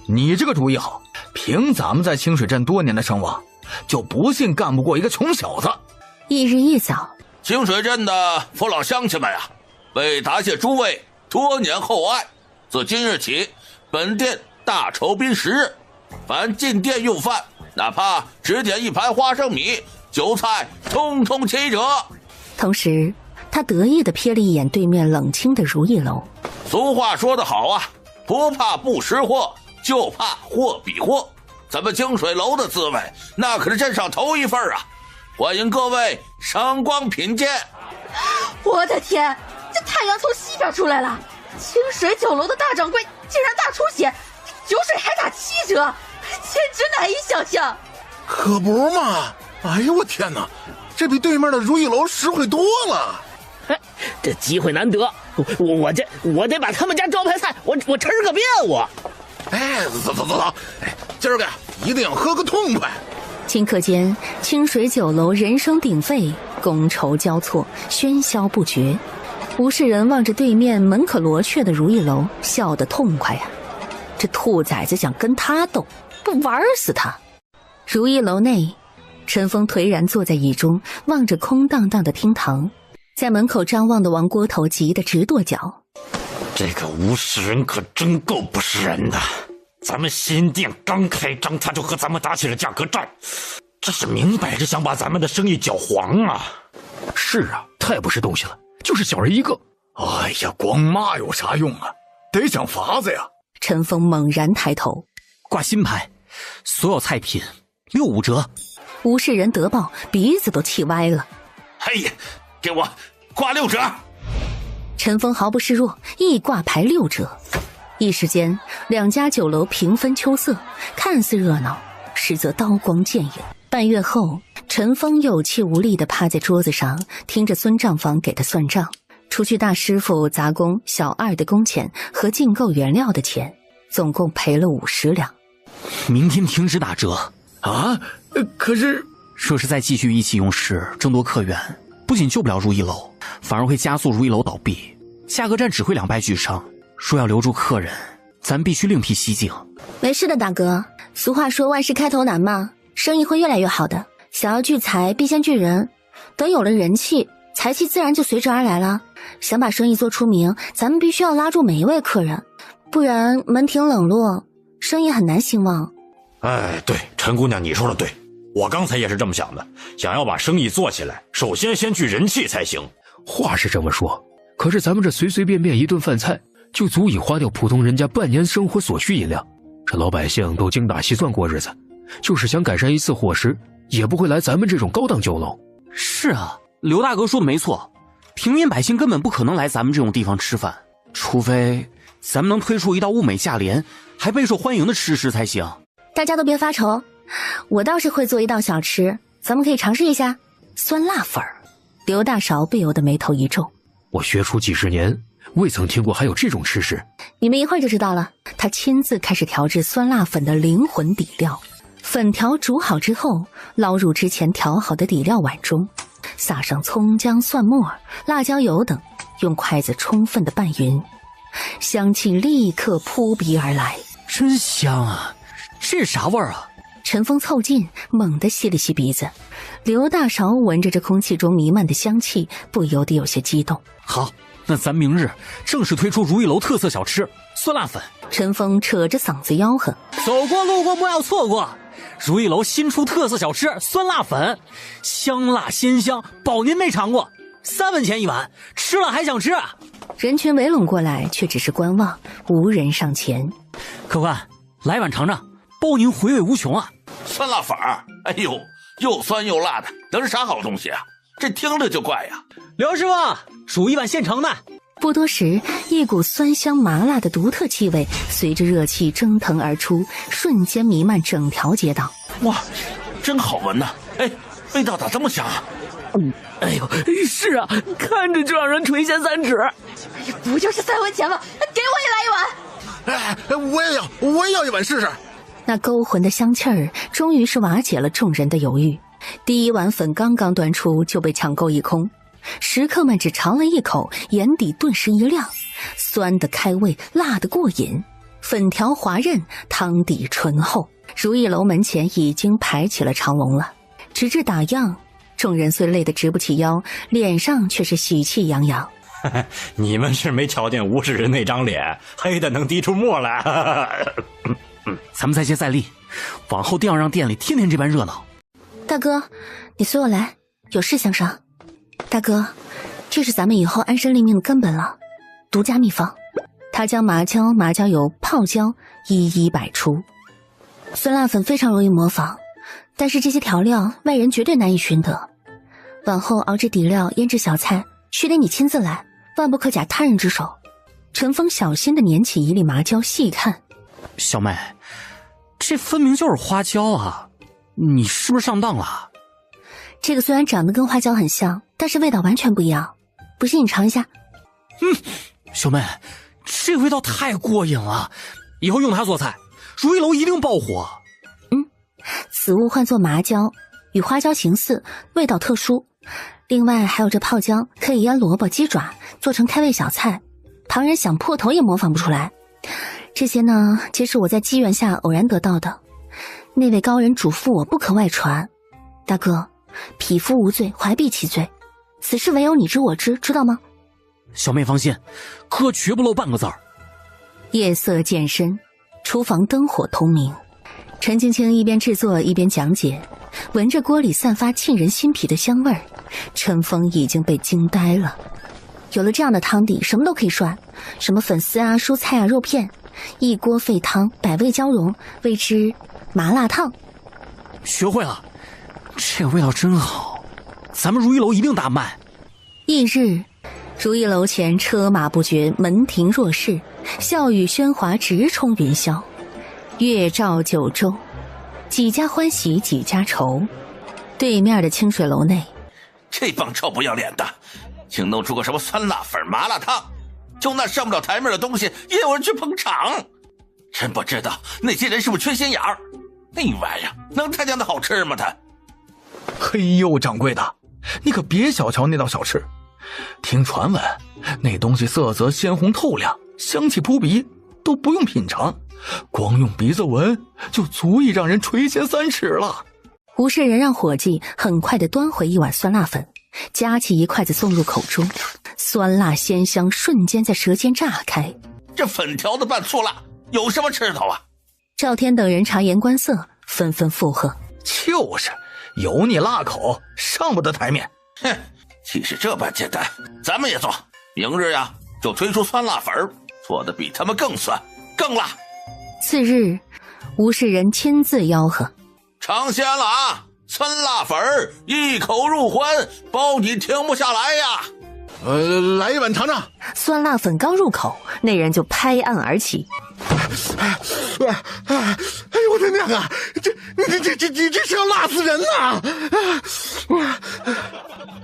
你这个主意好。凭咱们在清水镇多年的声望，就不信干不过一个穷小子。翌日一早，清水镇的父老乡亲们呀，为答谢诸位多年厚爱，自今日起，本店大酬宾10日，凡进店用饭，哪怕只点1盘花生米，酒菜通通7折。同时他得意地瞥了一眼对面冷清的如意楼。俗话说得好啊，不怕不识货，就怕货比货。咱们清水楼的滋味，那可是镇上头一份啊！欢迎各位赏光品鉴。我的天，这太阳从西边出来了！清水酒楼的大掌柜竟然大出血，酒水还打7折，简直难以想象。可不嘛！哎呦我天哪，这比对面的如意楼实惠多了。这机会难得，我得把他们家招牌菜我吃个遍我。哎，走，哎，今儿个一定要喝个痛快。顷刻间，清水酒楼人声鼎沸，觥筹交错，喧嚣不绝。吴世仁望着对面门可罗雀的如意楼，笑得痛快呀！这兔崽子想跟他斗，不玩死他！如意楼内，陈峰颓然坐在椅中，望着空荡荡的厅堂，在门口张望的王锅头急得直跺脚。这个吴世仁可真够不是人的！咱们新店刚开张，他就和咱们打起了价格战，这是明摆着想把咱们的生意搅黄啊！是啊，太不是东西了，就是小人一个。哎呀，光骂有啥用啊？得想法子呀！陈峰猛然抬头，挂新牌，所有菜品65折。吴世仁得报，鼻子都气歪了。嘿，给我挂6折！陈峰毫不示弱，一挂牌6折。一时间，两家酒楼平分秋色，看似热闹，实则刀光剑影。半月后，陈峰有气无力地趴在桌子上，听着孙账房给他算账，除去大师傅、杂工、小二的工钱和进购原料的钱，总共赔了50两。明天停止打折啊！可是，若是再继续意气用事，争夺客源，不仅救不了如意楼，反而会加速如意楼倒闭，价格战只会两败俱伤。若要留住客人，咱必须另辟蹊径。没事的，大哥。俗话说万事开头难嘛，生意会越来越好的。想要聚财，必先聚人，等有了人气，财气自然就随之而来了。想把生意做出名，咱们必须要拉住每一位客人，不然门庭冷落，生意很难兴旺。哎，对，陈姑娘你说的对，我刚才也是这么想的。想要把生意做起来，首先聚人气才行。话是这么说，可是咱们这随随便便一顿饭菜，就足以花掉普通人家半年生活所需饮料。这老百姓都精打细算过日子，就是想改善一次伙食，也不会来咱们这种高档酒楼。是啊，刘大哥说的没错，平民百姓根本不可能来咱们这种地方吃饭，除非咱们能推出一道物美价廉还备受欢迎的吃食才行。大家都别发愁，我倒是会做一道小吃，咱们可以尝试一下。酸辣粉儿，刘大勺不由得眉头一皱。我学厨几十年，未曾听过还有这种吃食。你们一会儿就知道了。他亲自开始调制酸辣粉的灵魂底料，粉条煮好之后，捞入之前调好的底料碗中，撒上葱姜蒜末、辣椒油等，用筷子充分的拌匀，香气立刻扑鼻而来。真香啊！这是啥味儿啊？陈峰凑近，猛地吸了吸鼻子。刘大勺闻着这空气中弥漫的香气，不由得有些激动。好，那咱明日正式推出如意楼特色小吃酸辣粉。陈峰扯着嗓子吆喝：走过路过莫要错过！如意楼新出特色小吃酸辣粉，香辣鲜香，保您没尝过，3文钱一碗，吃了还想吃。人群围拢过来，却只是观望，无人上前。客官，来碗尝尝，包您回味无穷啊！酸辣粉儿，哎呦，又酸又辣的，能是啥好东西啊？这听着就怪呀！刘师傅，煮一碗现成的。不多时，一股酸香麻辣的独特气味随着热气蒸腾而出，瞬间弥漫整条街道。哇，真好闻呐！哎，味道咋这么香啊？哎呦，是啊，看着就让人垂涎三尺。哎呀，不就是3文钱吗？给我也来一碗！哎，我也要一碗试试。那勾魂的香气儿终于是瓦解了众人的犹豫。第一碗粉刚刚端出就被抢购一空，食客们只尝了一口，眼底顿时一亮，酸的开胃，辣的过瘾，粉条滑润，汤底醇厚。如意楼门前已经排起了长龙了，直至打烊，众人虽累得直不起腰，脸上却是喜气洋洋。你们是没瞧见吴世仁那张脸，黑的能滴出沫来。咱们再接再厉，往后定要让店里天天这般热闹。大哥，你随我来，有事相商。大哥，这是咱们以后安身立命的根本了，独家秘方。他将麻椒油、泡椒一一摆出。酸辣粉非常容易模仿，但是这些调料外人绝对难以寻得。往后熬制底料、腌制小菜，须得你亲自来，万不可假他人之手。陈峰小心地捻起一粒麻椒细看，小妹，这分明就是花椒啊！你是不是上当了？这个虽然长得跟花椒很像，但是味道完全不一样。不信你尝一下。小妹，这味道太过瘾了，以后用它做菜，如意楼一定爆火。此物唤作麻椒，与花椒形似，味道特殊。另外还有这泡椒，可以腌萝卜、鸡爪，做成开胃小菜，旁人想破头也模仿不出来。这些呢，皆是我在机缘下偶然得到的。那位高人嘱咐我不可外传。大哥，匹夫无罪，怀璧其罪，此事唯有你知我知，知道吗？小妹放心，哥绝不漏半个字儿。夜色渐深，厨房灯火通明。陈青青一边制作一边讲解，闻着锅里散发沁人心脾的香味儿，陈峰已经被惊呆了。有了这样的汤底，什么都可以涮，什么粉丝啊、蔬菜啊、肉片，一锅沸汤，百味交融，谓之麻辣烫。学会了，这个味道真好，咱们如意楼一定大卖。翌日，如意楼前车马不绝，门庭若市，笑语喧哗直冲云霄。月照九州，几家欢喜几家愁。对面的清水楼内，这帮臭不要脸的，竟弄出个什么酸辣粉、麻辣烫，就那上不了台面的东西也有人去捧场，真不知道那些人是不是缺心眼儿？那玩意儿能他娘的好吃吗？他？嘿呦，掌柜的，你可别小瞧那道小吃。听传闻，那东西色泽鲜红透亮，香气扑鼻，都不用品尝，光用鼻子闻就足以让人垂涎3尺了。吴世仁让伙计很快地端回一碗酸辣粉，夹起一筷子送入口中，酸辣鲜香瞬间在舌尖炸开。这粉条子拌醋辣，有什么吃头啊？赵天等人察言观色，纷纷附和：就是油腻辣口，上不得台面。哼，其实这般简单，咱们也做。明日呀，就推出酸辣粉，做的比他们更酸更辣。次日，吴世仁亲自吆喝：尝鲜了啊！酸辣粉一口入魂，包你停不下来呀！来一碗尝尝。酸辣粉刚入口，那人就拍案而起：哎呦我的娘啊！这是要辣死人呐！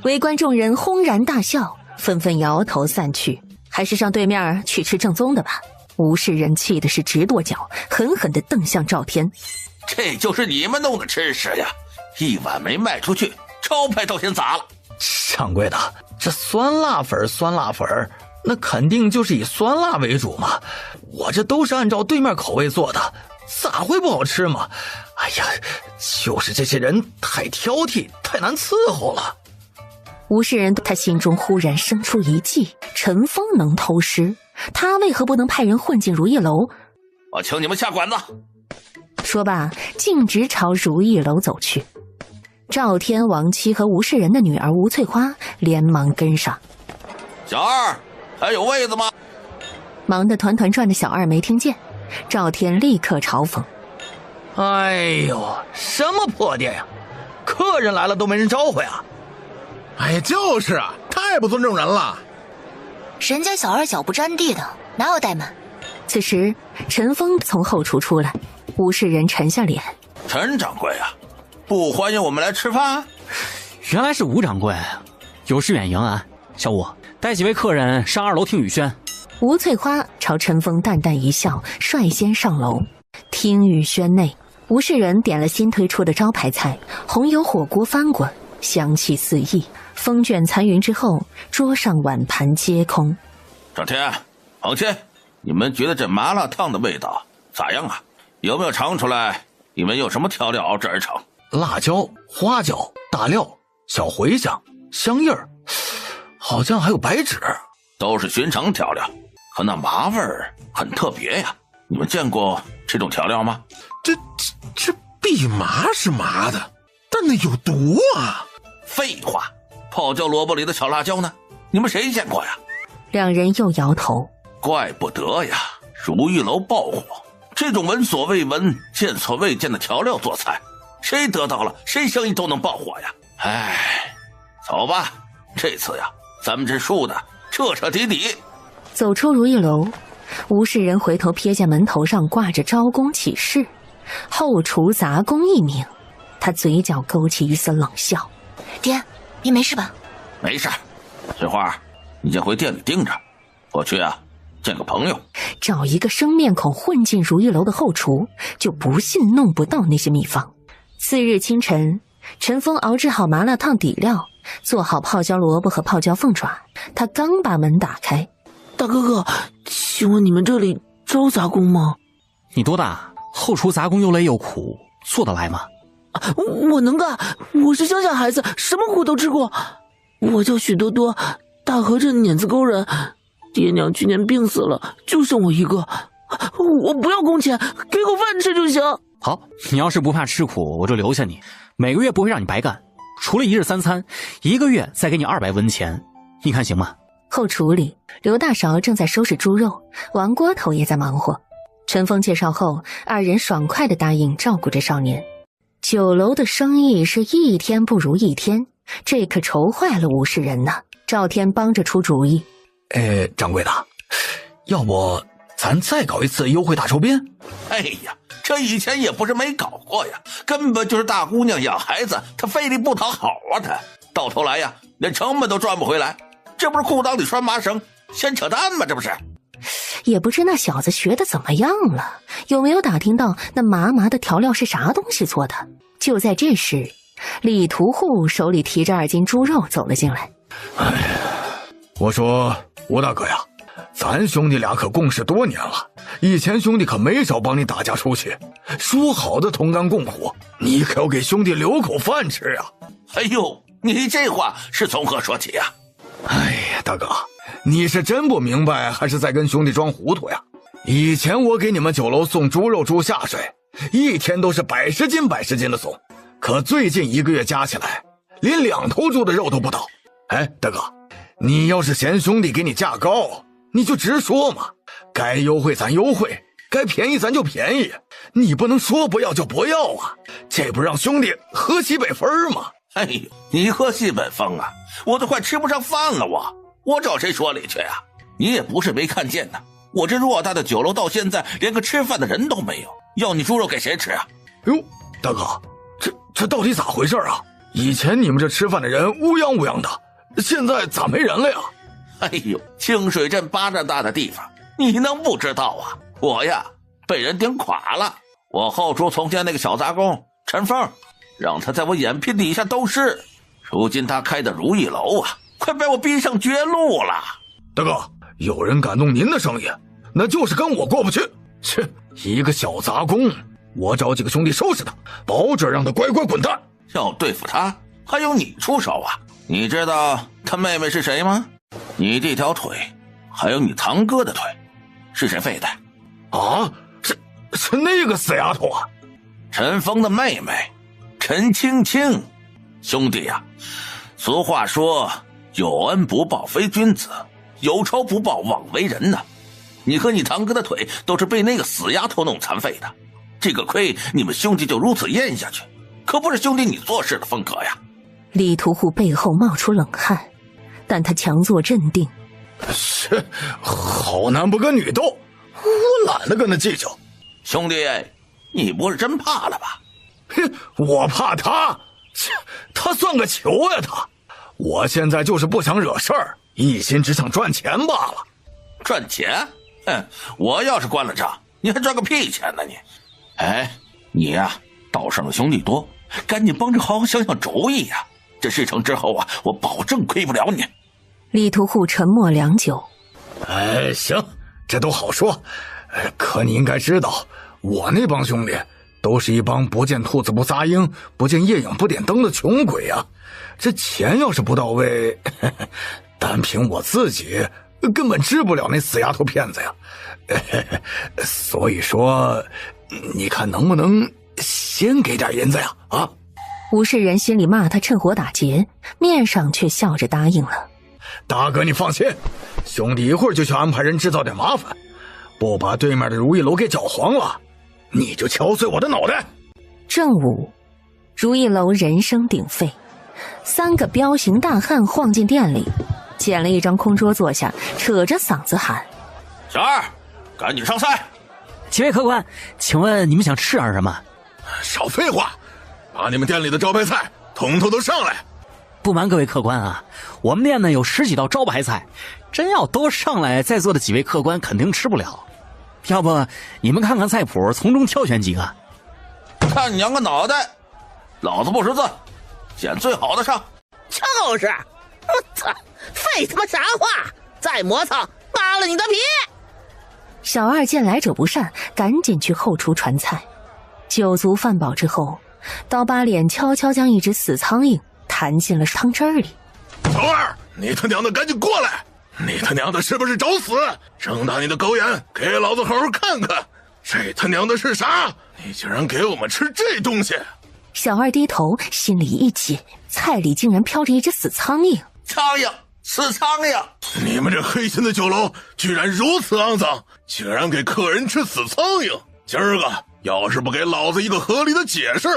围观众人轰然大笑，纷纷摇头散去。还是上对面去吃正宗的吧。吴世仁气的是直跺脚，狠狠地瞪向赵天。这就是你们弄的吃食呀！一碗没卖出去，招牌都先砸了。掌柜的，这酸辣粉，那肯定就是以酸辣为主嘛。我这都是按照对面口味做的，咋会不好吃嘛？哎呀，就是这些人太挑剔，太难伺候了。吴世仁他心中忽然生出一计：陈峰能偷师，他为何不能派人混进如意楼？我请你们下馆子。说罢，径直朝如意楼走去。赵天、王七和吴世仁的女儿吴翠花连忙跟上。小二，还有位子吗？忙得团团转的小二没听见，赵天立刻嘲讽：哎呦，什么破店呀！客人来了都没人招呼呀！哎呀，就是啊，太不尊重人了。人家小二脚不沾地的，哪有怠慢？此时，陈峰从后厨出来，吴世仁沉下脸：陈掌柜啊，不欢迎我们来吃饭？原来是吴掌柜，有事远迎啊。小五，带几位客人上2楼听雨轩。吴翠花朝陈峰淡淡一笑，率先上楼。听雨轩内，吴世仁点了新推出的招牌菜红油火锅翻滚，香气四溢。风卷残云之后，桌上碗盘皆空。赵天、王谦，你们觉得这麻辣烫的味道咋样啊？有没有尝出来你们用什么调料熬制而成？辣椒、花椒、大料、小茴香、香叶儿，好像还有白芷，都是寻常调料，可那麻味儿很特别呀。你们见过这种调料吗？这蓖麻是麻的，但那有毒啊！废话，泡椒萝卜里的小辣椒呢？你们谁见过呀？两人又摇头。怪不得呀，如意楼爆火，这种闻所未闻、见所未见的调料做菜，谁得到了，谁生意都能爆火呀。哎，走吧，这次呀，咱们这输的彻彻底底。走出如意楼，吴世仁回头瞥见门头上挂着招工启事，后厨杂工一名，他嘴角勾起一丝冷笑。爹，您没事吧？没事。翠花，你先回店里盯着，我去啊见个朋友。找一个生面孔混进如意楼的后厨，就不信弄不到那些秘方。次日清晨，陈峰熬制好麻辣烫底料，做好泡椒萝卜和泡椒凤爪。他刚把门打开，大哥哥，请问你们这里招杂工吗？你多大？后厨杂工又累又苦，做得来吗？我能干，我是乡下孩子，什么苦都吃过。我叫许多多，大河镇碾子沟人，爹娘去年病死了，就剩我一个。我不要工钱，给口饭吃就行。好，你要是不怕吃苦，我就留下你，每个月不会让你白干，除了一日三餐，1个月再给你200文钱，你看行吗？后厨里，刘大勺正在收拾猪肉，王锅头也在忙活。陈峰介绍后，二人爽快地答应照顾着少年。酒楼的生意是一天不如一天，这可愁坏了吴世仁呢。赵天帮着出主意：掌柜的，要不咱再搞一次优惠大酬宾？哎呀，这以前也不是没搞过呀，根本就是大姑娘养孩子，她费力不讨好啊，她到头来呀，连成本都赚不回来，这不是裤裆里拴麻绳，闲扯淡吗？这不是。也不知那小子学的怎么样了，有没有打听到那麻麻的调料是啥东西做的？就在这时，李屠户手里提着2斤猪肉走了进来。我说吴大哥呀，咱兄弟俩可共事多年了，以前兄弟可没少帮你打架出气，说好的同甘共苦，你可要给兄弟留口饭吃啊！哎呦，你这话是从何说起呀？哎呀，大哥，你是真不明白还是在跟兄弟装糊涂呀？以前我给你们酒楼送猪肉猪下水，一天都是百十斤的送，可最近1个月加起来连2头猪的肉都不到。哎，大哥，你要是嫌兄弟给你价高，你就直说嘛，该优惠咱优惠，该便宜咱就便宜，你不能说不要就不要啊，这不让兄弟喝西北风吗？哎呦，你喝西北风啊，我都快吃不上饭了，我找谁说理去啊？你也不是没看见呢，我这偌大的酒楼到现在连个吃饭的人都没有，要你猪肉给谁吃啊？哟，大哥，这到底咋回事啊？以前你们这吃饭的人乌泱乌泱的，现在咋没人了呀？哎呦，清水镇巴掌大的地方，你能不知道啊？我呀，被人顶垮了。我后厨从前那个小杂工陈峰，让他在我眼皮底下都是。如今他开的如意楼啊，快被我逼上绝路了。大哥，有人敢弄您的生意，那就是跟我过不去。切，一个小杂工，我找几个兄弟收拾他，保准让他乖乖滚蛋。要对付他，还用你出手啊？你知道他妹妹是谁吗？你这条腿，还有你堂哥的腿，是谁废的？啊，是那个死丫头啊！陈峰的妹妹，陈青青。兄弟呀，俗话说，有恩不报非君子，有仇不报枉为人呐。你和你堂哥的腿都是被那个死丫头弄残废的，这个亏你们兄弟就如此咽下去，可不是兄弟你做事的风格呀。李屠户背后冒出冷汗，但他强作镇定。是，好男不跟女斗，我懒得跟他计较。兄弟，你不是真怕了吧？哼，我怕他？他算个球呀他！我现在就是不想惹事儿，一心只想赚钱罢了。赚钱？我要是关了账，你还赚个屁钱呢你！哎，你呀，道上的兄弟多，赶紧帮着好好想想主意呀。这事成之后啊，我保证亏不了你。李屠户沉默良久。行，这都好说。可你应该知道，我那帮兄弟都是一帮不见兔子不撒鹰，不见夜影不点灯的穷鬼啊！这钱要是不到位，单凭我自己根本治不了那死丫头片子呀。所以说，你看能不能先给点银子呀？啊！吴世仁心里骂他趁火打劫，面上却笑着答应了。大哥你放心，兄弟一会儿就去安排人制造点麻烦，不把对面的如意楼给搅黄了，你就敲碎我的脑袋。正午，如意楼人声鼎沸，3个彪形大汉晃进店里，捡了一张空桌坐下，扯着嗓子喊：小二，赶紧上菜！几位客官，请问你们想吃点什么？少废话，把你们店里的招牌菜统统都上来。不瞒各位客官啊，我们店呢有10几道招牌菜，真要都上来，在座的几位客官肯定吃不了。要不你们看看菜谱，从中挑选几个。看你娘个脑袋，老子不识字，捡最好的上。就是，我操，废他妈啥话！再磨蹭，扒了你的皮！小二见来者不善，赶紧去后厨传菜。酒足饭饱之后，刀疤脸悄悄将一只死苍蝇弹进了汤汁里。小二，你他娘的赶紧过来！你他娘的是不是找死？睁大你的狗眼，给老子好好看看，这他娘的是啥？你竟然给我们吃这东西！小二低头，心里一紧，菜里竟然飘着一只死苍蝇。苍蝇，死苍蝇！你们这黑心的酒楼居然如此肮脏，竟然给客人吃死苍蝇！今儿个要是不给老子一个合理的解释，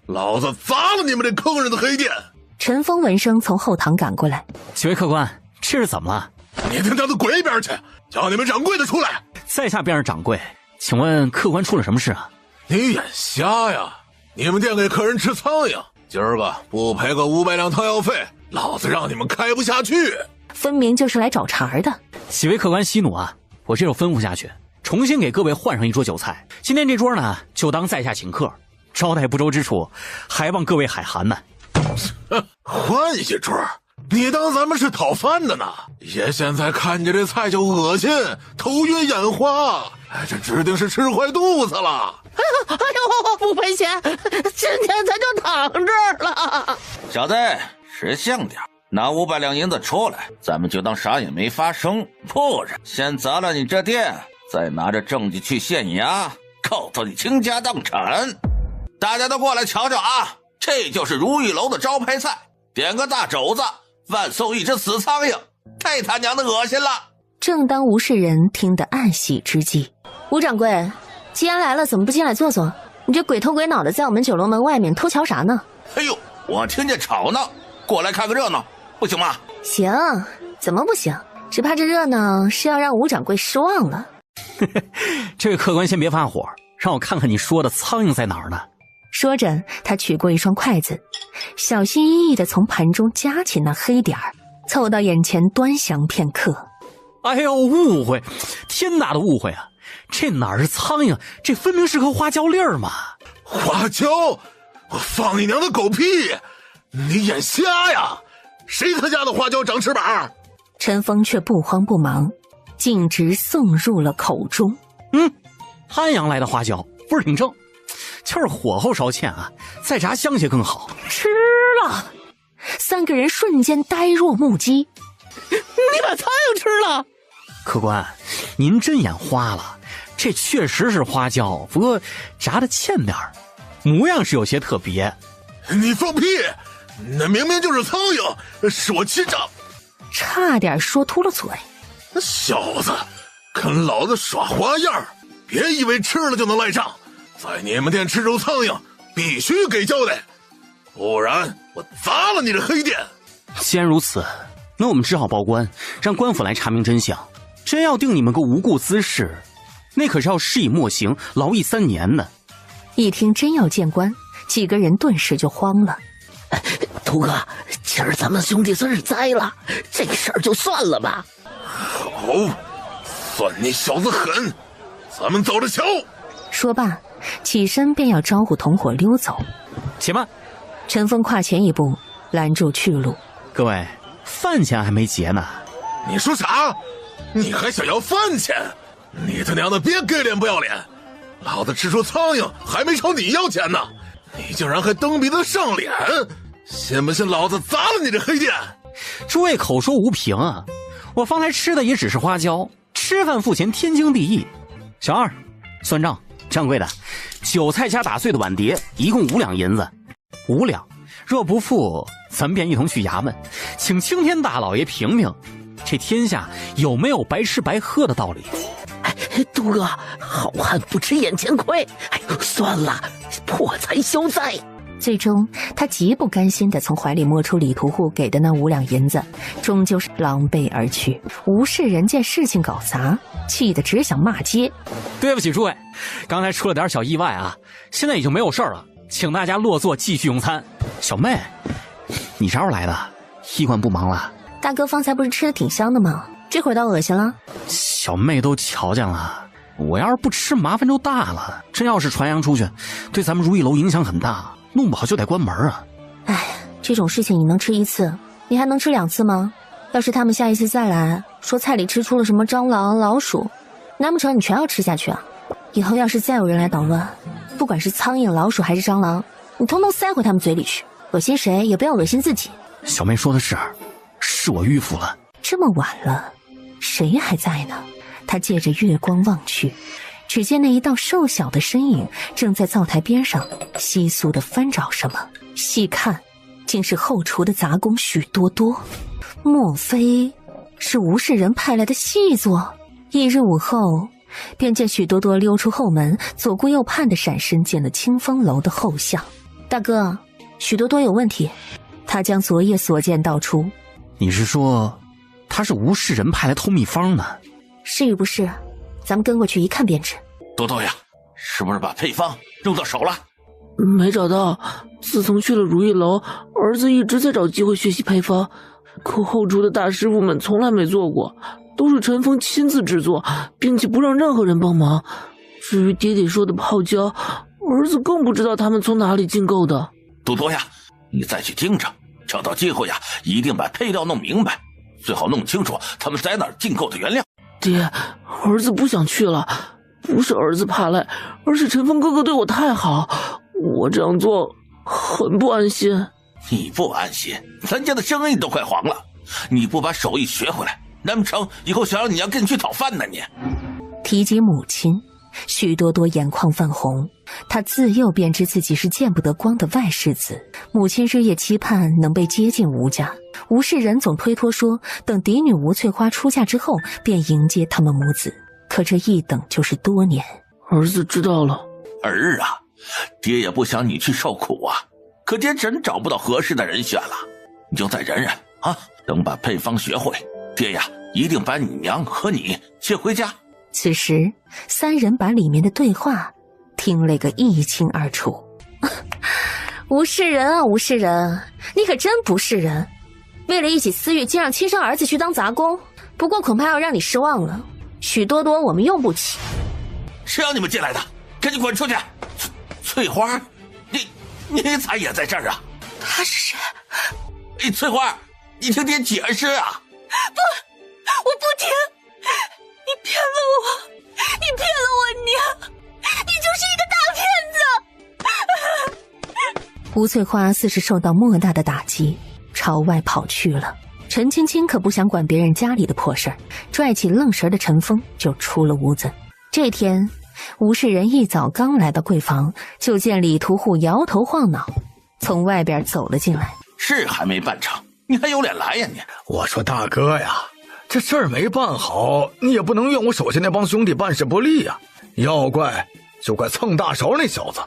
老子砸了你们这坑人的黑店！陈峰闻声从后堂赶过来：几位客官，这是怎么了？你他娘的滚一边去！叫你们掌柜的出来！在下便是掌柜，请问客官出了什么事啊？你眼瞎呀！你们店给客人吃苍蝇，今儿个不赔个500两汤药费，老子让你们开不下去！分明就是来找茬的。几位客官息怒啊！我这就吩咐下去，重新给各位换上一桌酒菜。今天这桌呢，就当在下请客，招待不周之处，还望各位海涵呢。换一桌？你当咱们是讨饭的呢？爷现在看见这菜就恶心，头晕眼花，这指定是吃坏肚子了。哎呦，不赔钱，今天咱就躺这儿了。小子，识相点，拿500两银子出来，咱们就当啥也没发生，不然先砸了你这店，再拿着证据去县衙，告诉你倾家荡产。大家都过来瞧瞧啊，这就是如意楼的招牌菜，点个大肘子，万送一只死苍蝇，太他娘的恶心了！正当吴世仁听得暗喜之际，吴掌柜，既然来了，怎么不进来坐坐？你这鬼头鬼脑的在我们酒楼门外面偷瞧啥呢？哎呦，我听见吵闹，过来看个热闹，不行吗？行，怎么不行？只怕这热闹是要让吴掌柜失望了。这位客官先别发火，让我看看你说的苍蝇在哪儿呢。说着，他取过一双筷子，小心翼翼地从盘中夹起那黑点儿，凑到眼前端详片刻。哎呦，误会，天大的误会啊！这哪是苍蝇，这分明是颗花椒粒儿嘛！花椒？我放你娘的狗屁！你眼瞎呀？谁他家的花椒长翅膀？陈峰却不慌不忙，径直送入了口中。安阳来的花椒，味儿挺正，就是火候稍欠啊，再炸香些更好。吃了！3个人瞬间呆若木鸡。你把苍蝇吃了？客官，您真眼花了，这确实是花椒，不过炸的欠点儿，模样是有些特别。你放屁！那明明就是苍蝇，是我亲长。差点说秃了嘴。小子，跟老子耍花样，别以为吃了就能赖账。在你们店吃肉苍蝇，必须给交代，不然我砸了你这黑店。既然如此，那我们只好报官，让官府来查明真相。真要定你们个无故滋事，那可是要施以墨刑，劳役3年呢。一听真要见官，几个人顿时就慌了。图哥，今儿咱们兄弟算是栽了，这事儿就算了吧。好，算你小子狠，咱们走着瞧。说罢，起身便要招呼同伙溜走。且慢！陈峰跨前一步，拦住去路。各位，饭钱还没结呢。你说啥？你还想要饭钱？你他娘的别给脸不要脸！老子吃出苍蝇还没朝你要钱呢，你竟然还蹬鼻子上脸！信不信老子砸了你这黑店？诸位口说无凭啊！我方才吃的也只是花椒，吃饭付钱天经地义。小二，算账。掌柜的，酒菜加打碎的碗碟，一共5两银子。5两，若不付，咱便一同去衙门，请青天大老爷评评，这天下有没有白吃白喝的道理？都哥，好汉不吃眼前亏，算了，破财消灾。最终，他极不甘心地从怀里摸出李屠户给的那5两银子，终究是狼狈而去。吴世仁见事情搞砸，气得只想骂街。对不起诸位，刚才出了点小意外啊，现在已经没有事了，请大家落座继续用餐。小妹，你啥时候来的？医馆不忙了？大哥方才不是吃的挺香的吗？这会儿倒恶心了？小妹都瞧见了，我要是不吃，麻烦就大了。真要是传扬出去，对咱们如意楼影响很大，弄不好就得关门啊。哎，这种事情你能吃1次，你还能吃2次吗？要是他们下一次再来说菜里吃出了什么蟑螂、老鼠，难不成你全要吃下去啊？以后要是再有人来捣乱，不管是苍蝇、老鼠还是蟑螂，你统统塞回他们嘴里去，恶心谁也不要恶心自己。小妹说的是我迂腐了。这么晚了，谁还在呢？他借着月光望去，只见那一道瘦小的身影正在灶台边上窸窣地翻找什么，细看竟是后厨的杂工许多多。莫非是吴世仁派来的细作？翌日午后，便见许多多溜出后门，左顾右盼地闪身进了清风楼的后巷。大哥，许多多有问题。他将昨夜所见道出。你是说他是吴世仁派来偷秘方的？是与不是，咱们跟过去一看便知。多多呀，是不是把配方弄到手了？没找到，自从去了如意楼，儿子一直在找机会学习配方，可后厨的大师傅们从来没做过，都是陈峰亲自制作，并且不让任何人帮忙。至于爹爹说的泡椒，儿子更不知道他们从哪里进购的。多多呀，你再去盯着，找到机会呀，一定把配料弄明白，最好弄清楚他们在哪儿进购的原料。爹，儿子不想去了，不是儿子怕累，而是陈峰哥哥对我太好，我这样做很不安心。你不安心，咱家的生意都快黄了，你不把手艺学回来，难不成以后想让你娘跟你去讨饭呢？你提及母亲，许多多眼眶泛红。他自幼便知自己是见不得光的外室子，母亲日夜期盼能被接进吴家。吴世仁总推脱说，等嫡女吴翠花出嫁之后，便迎接他们母子。可这一等就是多年。儿子知道了。儿啊，爹也不想你去受苦啊，可爹真找不到合适的人选了，你就再忍忍啊，等把配方学会，爹呀一定把你娘和你接回家。此时三人把里面的对话听了个一清二楚。吴世仁啊，吴世仁，你可真不是人，为了一己私欲竟让亲生儿子去当杂工，不过恐怕要让你失望了，许多多我们用不起。谁让你们进来的？赶紧滚出去！翠花，你咋也在这儿啊？他是谁？翠花，你听爹解释啊！不，我不听！你骗了我，你骗了我娘，你就是一个大骗子！吴翠花似是受到莫大的打击，朝外跑去了。陈青青可不想管别人家里的破事儿，拽起愣神的陈峰就出了屋子。这天，吴世仁一早刚来到柜房，就见李屠户摇头晃脑，从外边走了进来。事还没办成，你还有脸来呀你？我说大哥呀，这事儿没办好，你也不能怨我手下那帮兄弟办事不力呀。要怪就怪蹭大勺那小子。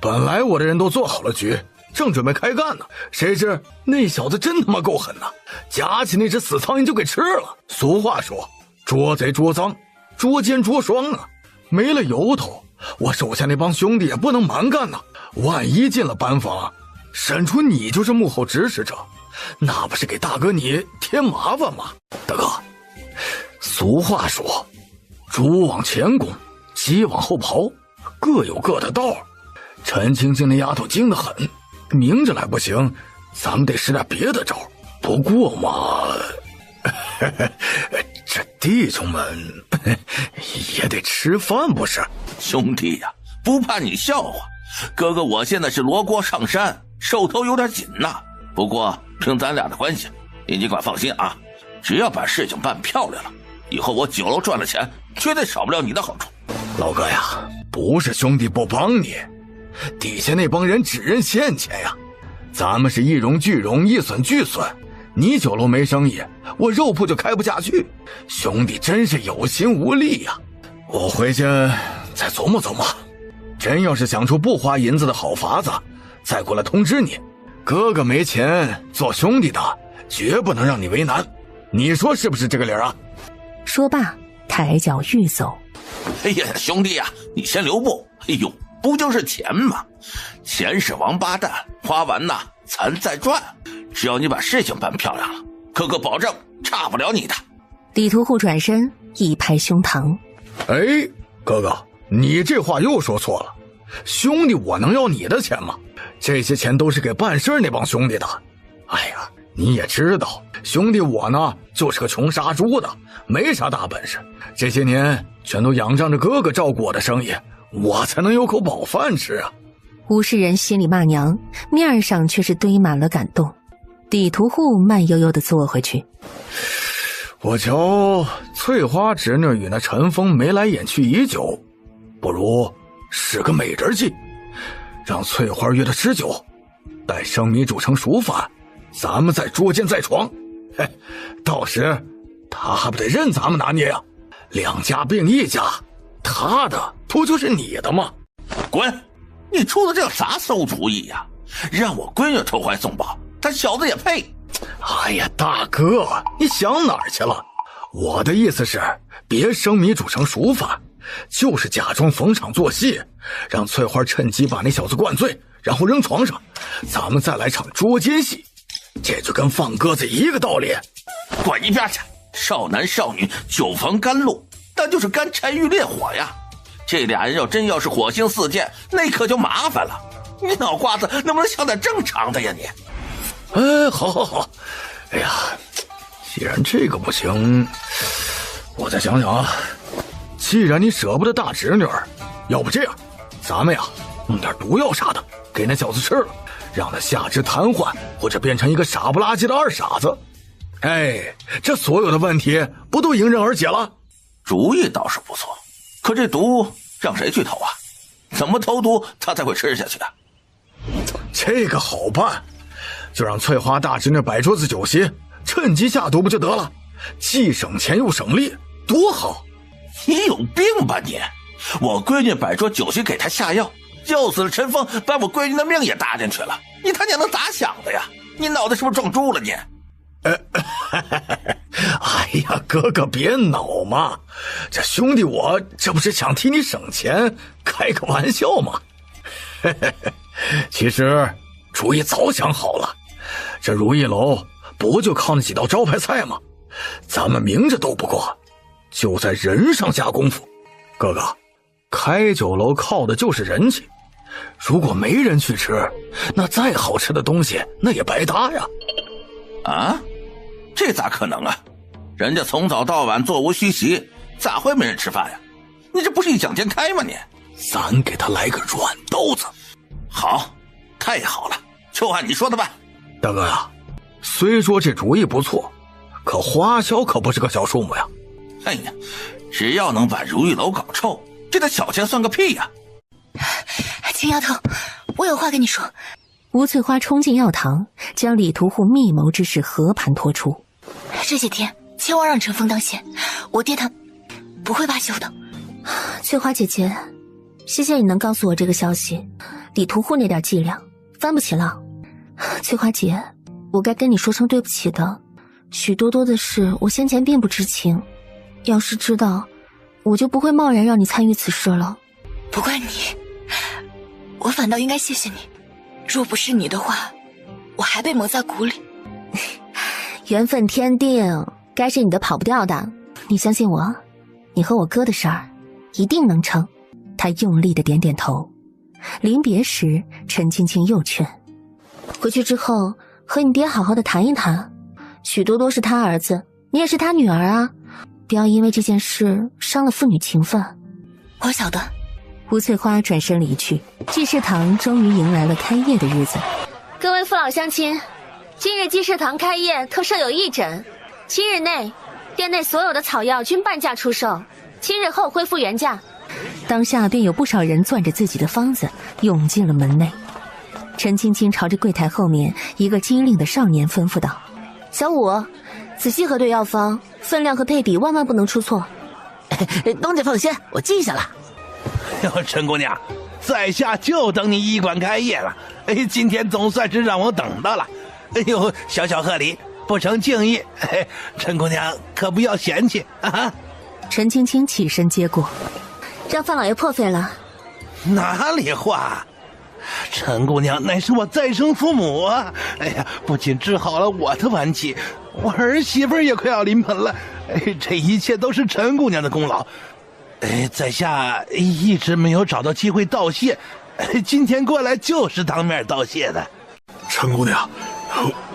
本来我的人都做好了局，正准备开干呢，谁知那小子真他妈够狠呐，夹起那只死苍蝇就给吃了。俗话说，捉贼捉赃，捉奸捉双啊，没了由头，我手下那帮兄弟也不能蛮干呐。万一进了班房，审出你就是幕后指使者，那不是给大哥你添麻烦吗？大哥，俗话说，猪往前拱，鸡往后刨，各有各的道。陈青青那丫头精得很，明着来不行，咱们得使点别的招。不过嘛，这弟兄们也得吃饭不是？兄弟呀，不怕你笑话，哥哥我现在是罗锅上山，手头有点紧呐。不过凭咱俩的关系，你尽管放心啊，只要把事情办漂亮了，以后我酒楼赚了钱，绝对少不了你的好处。老哥呀，不是兄弟不帮你，底下那帮人只认现钱呀。咱们是一荣俱荣，一损俱损。你酒楼没生意，我肉铺就开不下去。兄弟真是有心无力呀！我回去再琢磨琢磨，真要是想出不花银子的好法子，再过来通知你。哥哥没钱，做兄弟的绝不能让你为难。你说是不是这个理啊？说罢，抬脚欲走。哎呀，兄弟呀，你先留步。哎呦，不就是钱吗？钱是王八蛋，花完呐，咱再赚。只要你把事情办漂亮了，哥哥保证差不了你的。李屠户转身一拍胸膛：哎，哥哥，你这话又说错了。兄弟我能要你的钱吗？这些钱都是给办事那帮兄弟的。哎呀，你也知道，兄弟我呢就是个穷杀猪的，没啥大本事。这些年全都仰仗着哥哥照顾我的生意，我才能有口饱饭吃啊。吴世仁心里骂娘，面上却是堆满了感动。李屠户慢悠悠地坐回去。我瞧翠花侄女与那陈峰眉来眼去已久，不如使个美人计，让翠花约他吃酒，待生米煮成熟饭，咱们再捉奸在床。嘿，到时他还不得任咱们拿捏啊？两家并一家，他的不就是你的吗？滚！你出的这啥馊主意呀？让我闺女投怀送抱，他小子也配？哎呀，大哥，你想哪儿去了？我的意思是，别生米煮成熟饭，就是假装逢场作戏，让翠花趁机把那小子灌醉，然后扔床上，咱们再来场捉奸戏，这就跟放鸽子一个道理。滚一边去！少男少女久逢甘露，那就是干柴遇烈火呀。这俩人要是火星四溅，那可就麻烦了。你脑瓜子能不能想点正常的呀你？好。哎呀，既然这个不行，我再想想啊。既然你舍不得大侄女儿，要不这样，咱们呀弄点毒药啥的给那小子吃了，让他下肢瘫痪，或者变成一个傻不拉几的二傻子。哎，这所有的问题不都迎刃而解了？主意倒是不错，可这毒让谁去投啊？怎么投毒他才会吃下去啊？这个好办，就让翠花大侄女摆桌子酒席，趁机下毒不就得了？既省钱又省力，多好！你有病吧你！我闺女摆桌酒席给她下药，药死了陈峰，把我闺女的命也搭进去了，你他娘能咋想的呀？你脑袋是不是撞猪了你？哎呀，哥哥别恼嘛，这兄弟我这不是想替你省钱，开个玩笑嘛。其实主意早想好了，这如意楼不就靠那几道招牌菜吗？咱们明着斗不过，就在人上下功夫。哥哥，开酒楼靠的就是人气，如果没人去吃，那再好吃的东西那也白搭呀。啊，这咋可能啊？人家从早到晚座无虚席，咋会没人吃饭呀？你这不是异想天开吗你？咱给他来个软刀子。好，太好了，就按你说的办。大哥呀，虽说这主意不错，可花销可不是个小数目呀。哎呀，只要能把如意楼搞臭，这点小钱算个屁呀！秦丫头，我有话跟你说。吴翠花冲进药堂，将李屠户密谋之事和盘托出。这些天千万让陈峰当心，我爹他不会罢休的。翠花姐姐，谢谢你能告诉我这个消息。李屠户那点伎俩翻不起浪。翠花姐，我该跟你说声对不起的，许多的事我先前并不知情，要是知道，我就不会贸然让你参与此事了。不怪你，我反倒应该谢谢你。若不是你的话，我还被蒙在鼓里。缘分天定，该是你的跑不掉的。你相信我，你和我哥的事儿一定能成。他用力的点点头。临别时，陈青青又劝：回去之后和你爹好好的谈一谈。许多多是他儿子，你也是他女儿啊，不要因为这件事伤了父女情分。我晓得。吴翠花转身离去。济世堂终于迎来了开业的日子。各位父老乡亲，今日济世堂开业特设有义诊，7日内店内所有的草药均半价出售，7日后恢复原价。当下便有不少人攥着自己的方子涌进了门内。陈青青朝着柜台后面一个机灵的少年吩咐道：“小五，仔细核对药方，分量和配比万万不能出错。”东家放心，我记下了。哟，陈姑娘，在下就等你医馆开业了。今天总算是让我等到了。哎呦，小小贺礼，不成敬意，陈姑娘可不要嫌弃啊！陈青青起身接过，让范老爷破费了。哪里话？陈姑娘乃是我再生父母啊！哎呀，不仅治好了我的晚期，我儿媳妇也快要临盆了。这一切都是陈姑娘的功劳。在下一直没有找到机会道谢，今天过来就是当面道谢的。陈姑娘，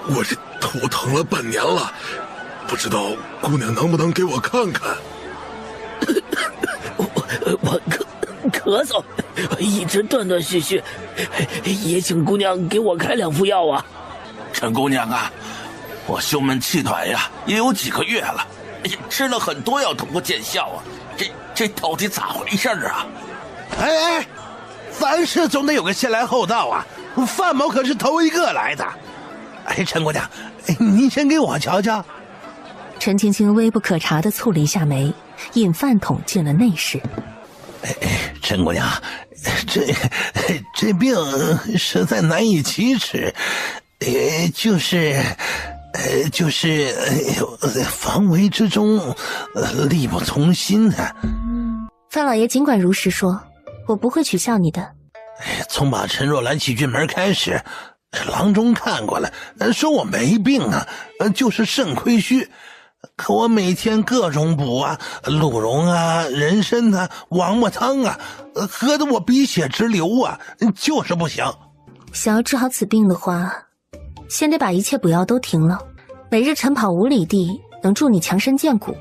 我这头疼了半年了，不知道姑娘能不能给我看看？我咳嗽，一直断断续续，也请姑娘给我开2副药啊。陈姑娘啊，我胸闷气短呀，也有几个月了，吃了很多药都不见效啊，这到底咋回事啊？哎，凡事总得有个先来后到啊，范某可是头一个来的。陈姑娘，您先给我瞧瞧。陈青青微不可察地蹙了一下眉，引饭桶进了内室。陈姑娘，这病实在难以启齿，就是防微之中，力不从心啊。范老爷尽管如实说，我不会取笑你的。从把陈若兰起进门开始，郎中看过了，说我没病啊，就是肾亏虚。可我每天各种补啊，鹿茸啊、人参啊、王八汤啊，喝得我鼻血直流啊，就是不行。想要治好此病的话，先得把一切补药都停了。每日晨跑5里地，能助你强身健骨。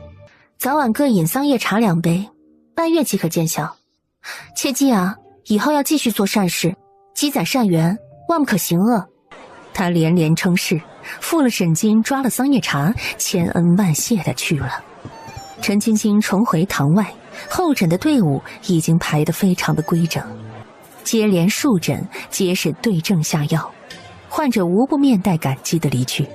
早晚各饮桑叶茶2杯，半月即可见效。切记啊，以后要继续做善事，积攒善缘，万不可行恶。他连连称是，付了诊金，抓了桑叶茶，千恩万谢的去了。陈青青重回堂外，候诊的队伍已经排得非常的规整，接连数诊皆是对症下药，患者无不面带感激的离去。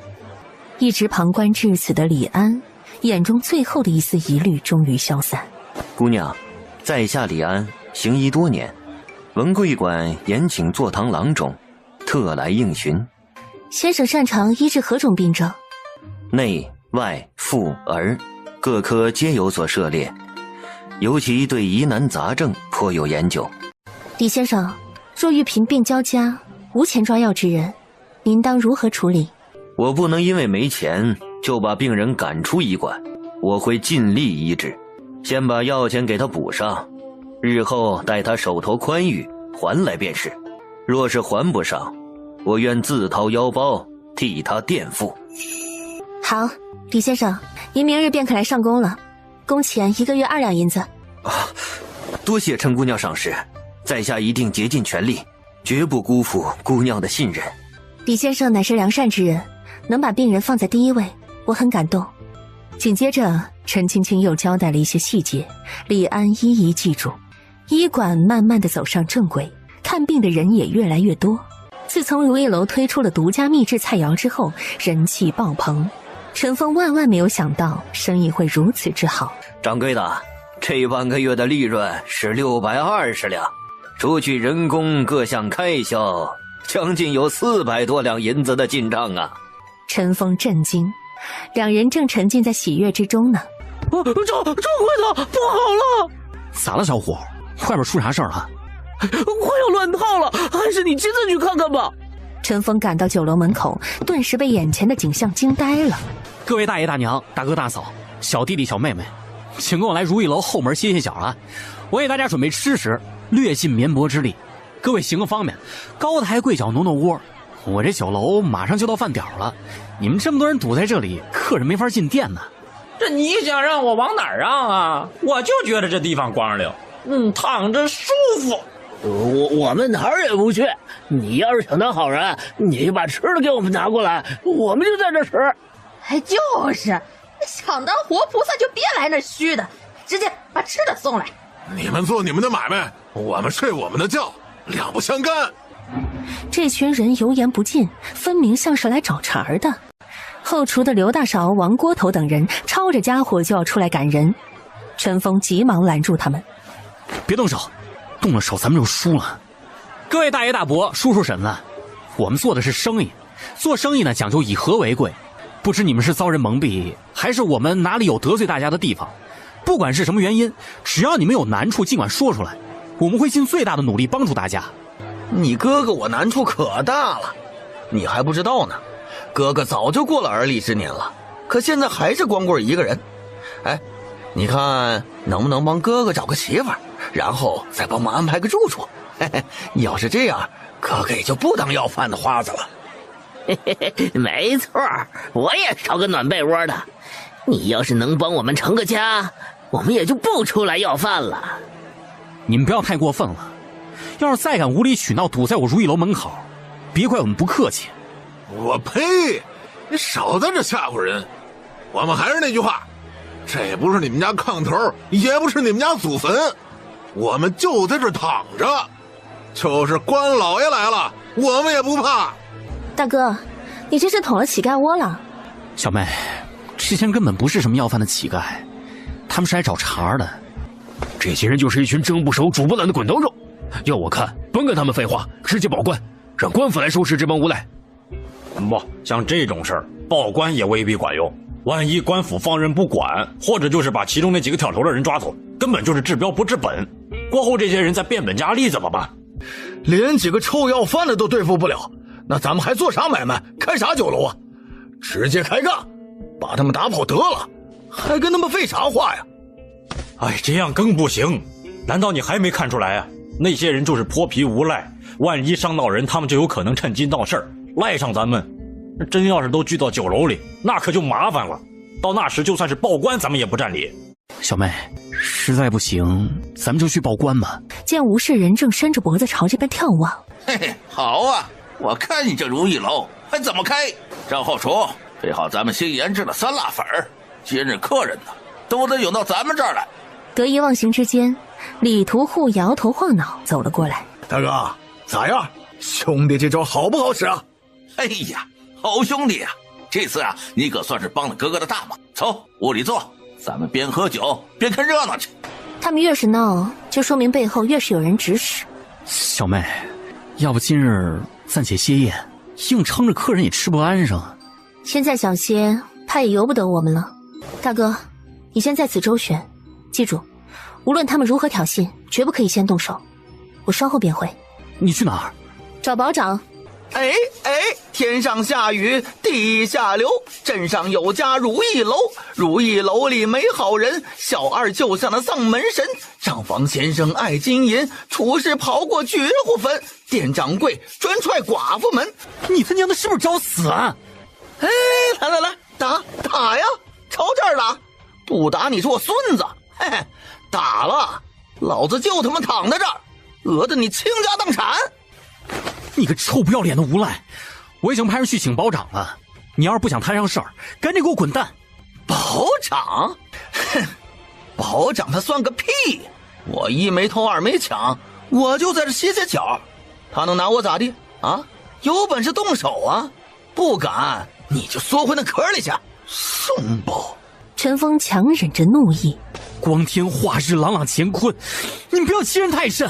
一直旁观至此的李安，眼中最后的一丝疑虑终于消散。姑娘，在下李安，行医多年，文贵馆延请坐堂郎中，特来应询。先生擅长医治何种病症？内外妇儿各科皆有所涉猎，尤其对疑难杂症颇有研究。李先生，若遇贫病交加，无钱抓药之人，您当如何处理？我不能因为没钱就把病人赶出医馆，我会尽力医治，先把药钱给他补上，日后待他手头宽裕还来便是。若是还不上，我愿自掏腰包替他垫付。好，李先生，您明日便可来上工了，工钱1个月2两银子。多谢陈姑娘赏识，在下一定竭尽全力，绝不辜负姑娘的信任。李先生乃是良善之人，能把病人放在第一位，我很感动。紧接着，陈青青又交代了一些细节，李安一一记住。医馆慢慢地走上正轨，看病的人也越来越多。自从如意楼推出了独家秘制菜肴之后，人气爆棚。陈峰万万没有想到生意会如此之好。掌柜的，这半个月的利润是620两，除去人工各项开销，将近有400多两银子的进账啊！陈峰震惊，两人正沉浸在喜悦之中呢。掌柜的，不好了！咋了，小虎？外面出啥事儿了？快要乱套了，还是你亲自去看看吧。陈峰赶到酒楼门口，顿时被眼前的景象惊呆了。各位大爷大娘、大哥大嫂、小弟弟小妹妹，请跟我来如意楼后门歇歇脚啊！我给大家准备吃食，略尽绵薄之力。各位行个方便，高抬贵脚挪挪窝。我这酒楼马上就到饭点了，你们这么多人堵在这里，客人没法进店呢。这你想让我往哪儿让啊？我就觉得这地方光溜，躺着舒服。我们哪儿也不去，你要是想当好人，你把吃的给我们拿过来，我们就在这吃。就是，想当活菩萨就别来那虚的，直接把吃的送来。你们做你们的买卖，我们睡我们的觉，两不相干。这群人油盐不进，分明像是来找茬儿的。后厨的刘大勺、王锅头等人抄着家伙就要出来赶人，陈峰急忙拦住他们：“别动手，动了手咱们就输了。各位大爷大伯、叔叔婶子，我们做的是生意，做生意呢讲究以和为贵。不知你们是遭人蒙蔽，还是我们哪里有得罪大家的地方？不管是什么原因，只要你们有难处，尽管说出来，我们会尽最大的努力帮助大家。”你哥哥我难处可大了，你还不知道呢。哥哥早就过了而立之年了，可现在还是光棍一个人。哎，你看能不能帮哥哥找个媳妇儿，然后再帮忙安排个住处？嘿嘿，要是这样，哥哥也就不当要饭的花子了。嘿嘿嘿，没错，我也少个暖被窝的。你要是能帮我们成个家，我们也就不出来要饭了。你们不要太过分了，要是再敢无理取闹，堵在我如意楼门口，别怪我们不客气。我呸！你少在这吓唬人！我们还是那句话，这不是你们家炕头，也不是你们家祖坟，我们就在这躺着，就是关老爷来了，我们也不怕。大哥，你这是捅了乞丐窝了。小妹，这些人根本不是什么要饭的乞丐，他们是来找茬的。这些人就是一群蒸不熟煮不烂的滚刀肉，要我看，甭跟他们废话，直接报官，让官府来收拾这帮无赖。不，像这种事儿，报官也未必管用。万一官府放任不管，或者就是把其中那几个挑头的人抓走，根本就是治标不治本。过后这些人再变本加厉怎么办？连几个臭要饭的都对付不了，那咱们还做啥买卖，开啥酒楼啊？直接开干，把他们打跑得了，还跟他们废啥话呀？哎，这样更不行。难道你还没看出来啊？那些人就是泼皮无赖，万一伤到人，他们就有可能趁机闹事儿，赖上咱们。真要是都聚到酒楼里，那可就麻烦了。到那时就算是报官，咱们也不占理。小妹，实在不行，咱们就去报官吧。见吴世仁正伸着脖子朝这边眺望，嘿嘿，好啊！我看你这如意楼还怎么开？张后厨，备好咱们新研制的酸辣粉儿，今日客人呢都得涌到咱们这儿来。得意忘形之间，李屠户摇头晃脑走了过来。大哥，咋样？兄弟这招好不好使啊？哎呀，好兄弟啊！这次啊，你可算是帮了哥哥的大忙。走，屋里坐，咱们边喝酒边看热闹去。他们越是闹，就说明背后越是有人指使。小妹，要不今日暂且歇业，硬撑着客人也吃不安生。现在想歇，怕也由不得我们了。大哥，你先在此周旋，记住，无论他们如何挑衅，绝不可以先动手。我稍后便回。你去哪儿？找保长。哎哎，天上下雨地下流，镇上有家如意楼，如意楼里没好人，小二就像那丧门神，账房先生爱金银，厨师刨过绝户坟，店掌柜专踹寡妇门。你他娘的是不是找死啊？哎，来来来，打呀，朝这儿打，不打你是我孙子。嘿嘿，打了，老子就他妈躺在这儿，讹得你倾家荡产。你个臭不要脸的无赖！我已经派人去请保长了，你要是不想摊上事儿，赶紧给我滚蛋！保长？哼，保长他算个屁！我一没偷二没抢，我就在这歇歇脚，他能拿我咋地啊？有本事动手啊！不敢，你就缩回那壳里去！怂包！陈峰强忍着怒意，光天化日，朗朗乾坤，你们不要欺人太甚！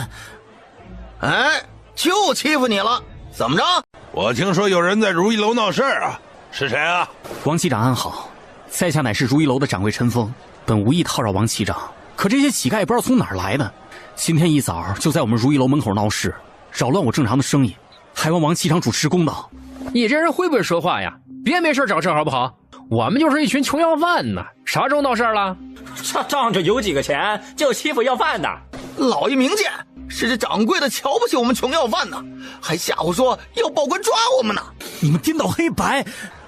哎。就欺负你了，怎么着？我听说有人在如意楼闹事儿啊，是谁啊？王期长安好，在下乃是如意楼的掌柜陈峰，本无意套扰王期长，可这些乞丐也不知道从哪儿来的，今天一早就在我们如意楼门口闹事，扰乱我正常的生意，还望王期长主持公道。你这人会不会说话呀？别没事找事好不好？我们就是一群穷要饭的，啥时候闹事了？仗着有几个钱就欺负要饭的，老爷明鉴。是这掌柜的瞧不起我们穷要饭呢，还吓唬说要报官抓我们呢。你们颠倒黑白！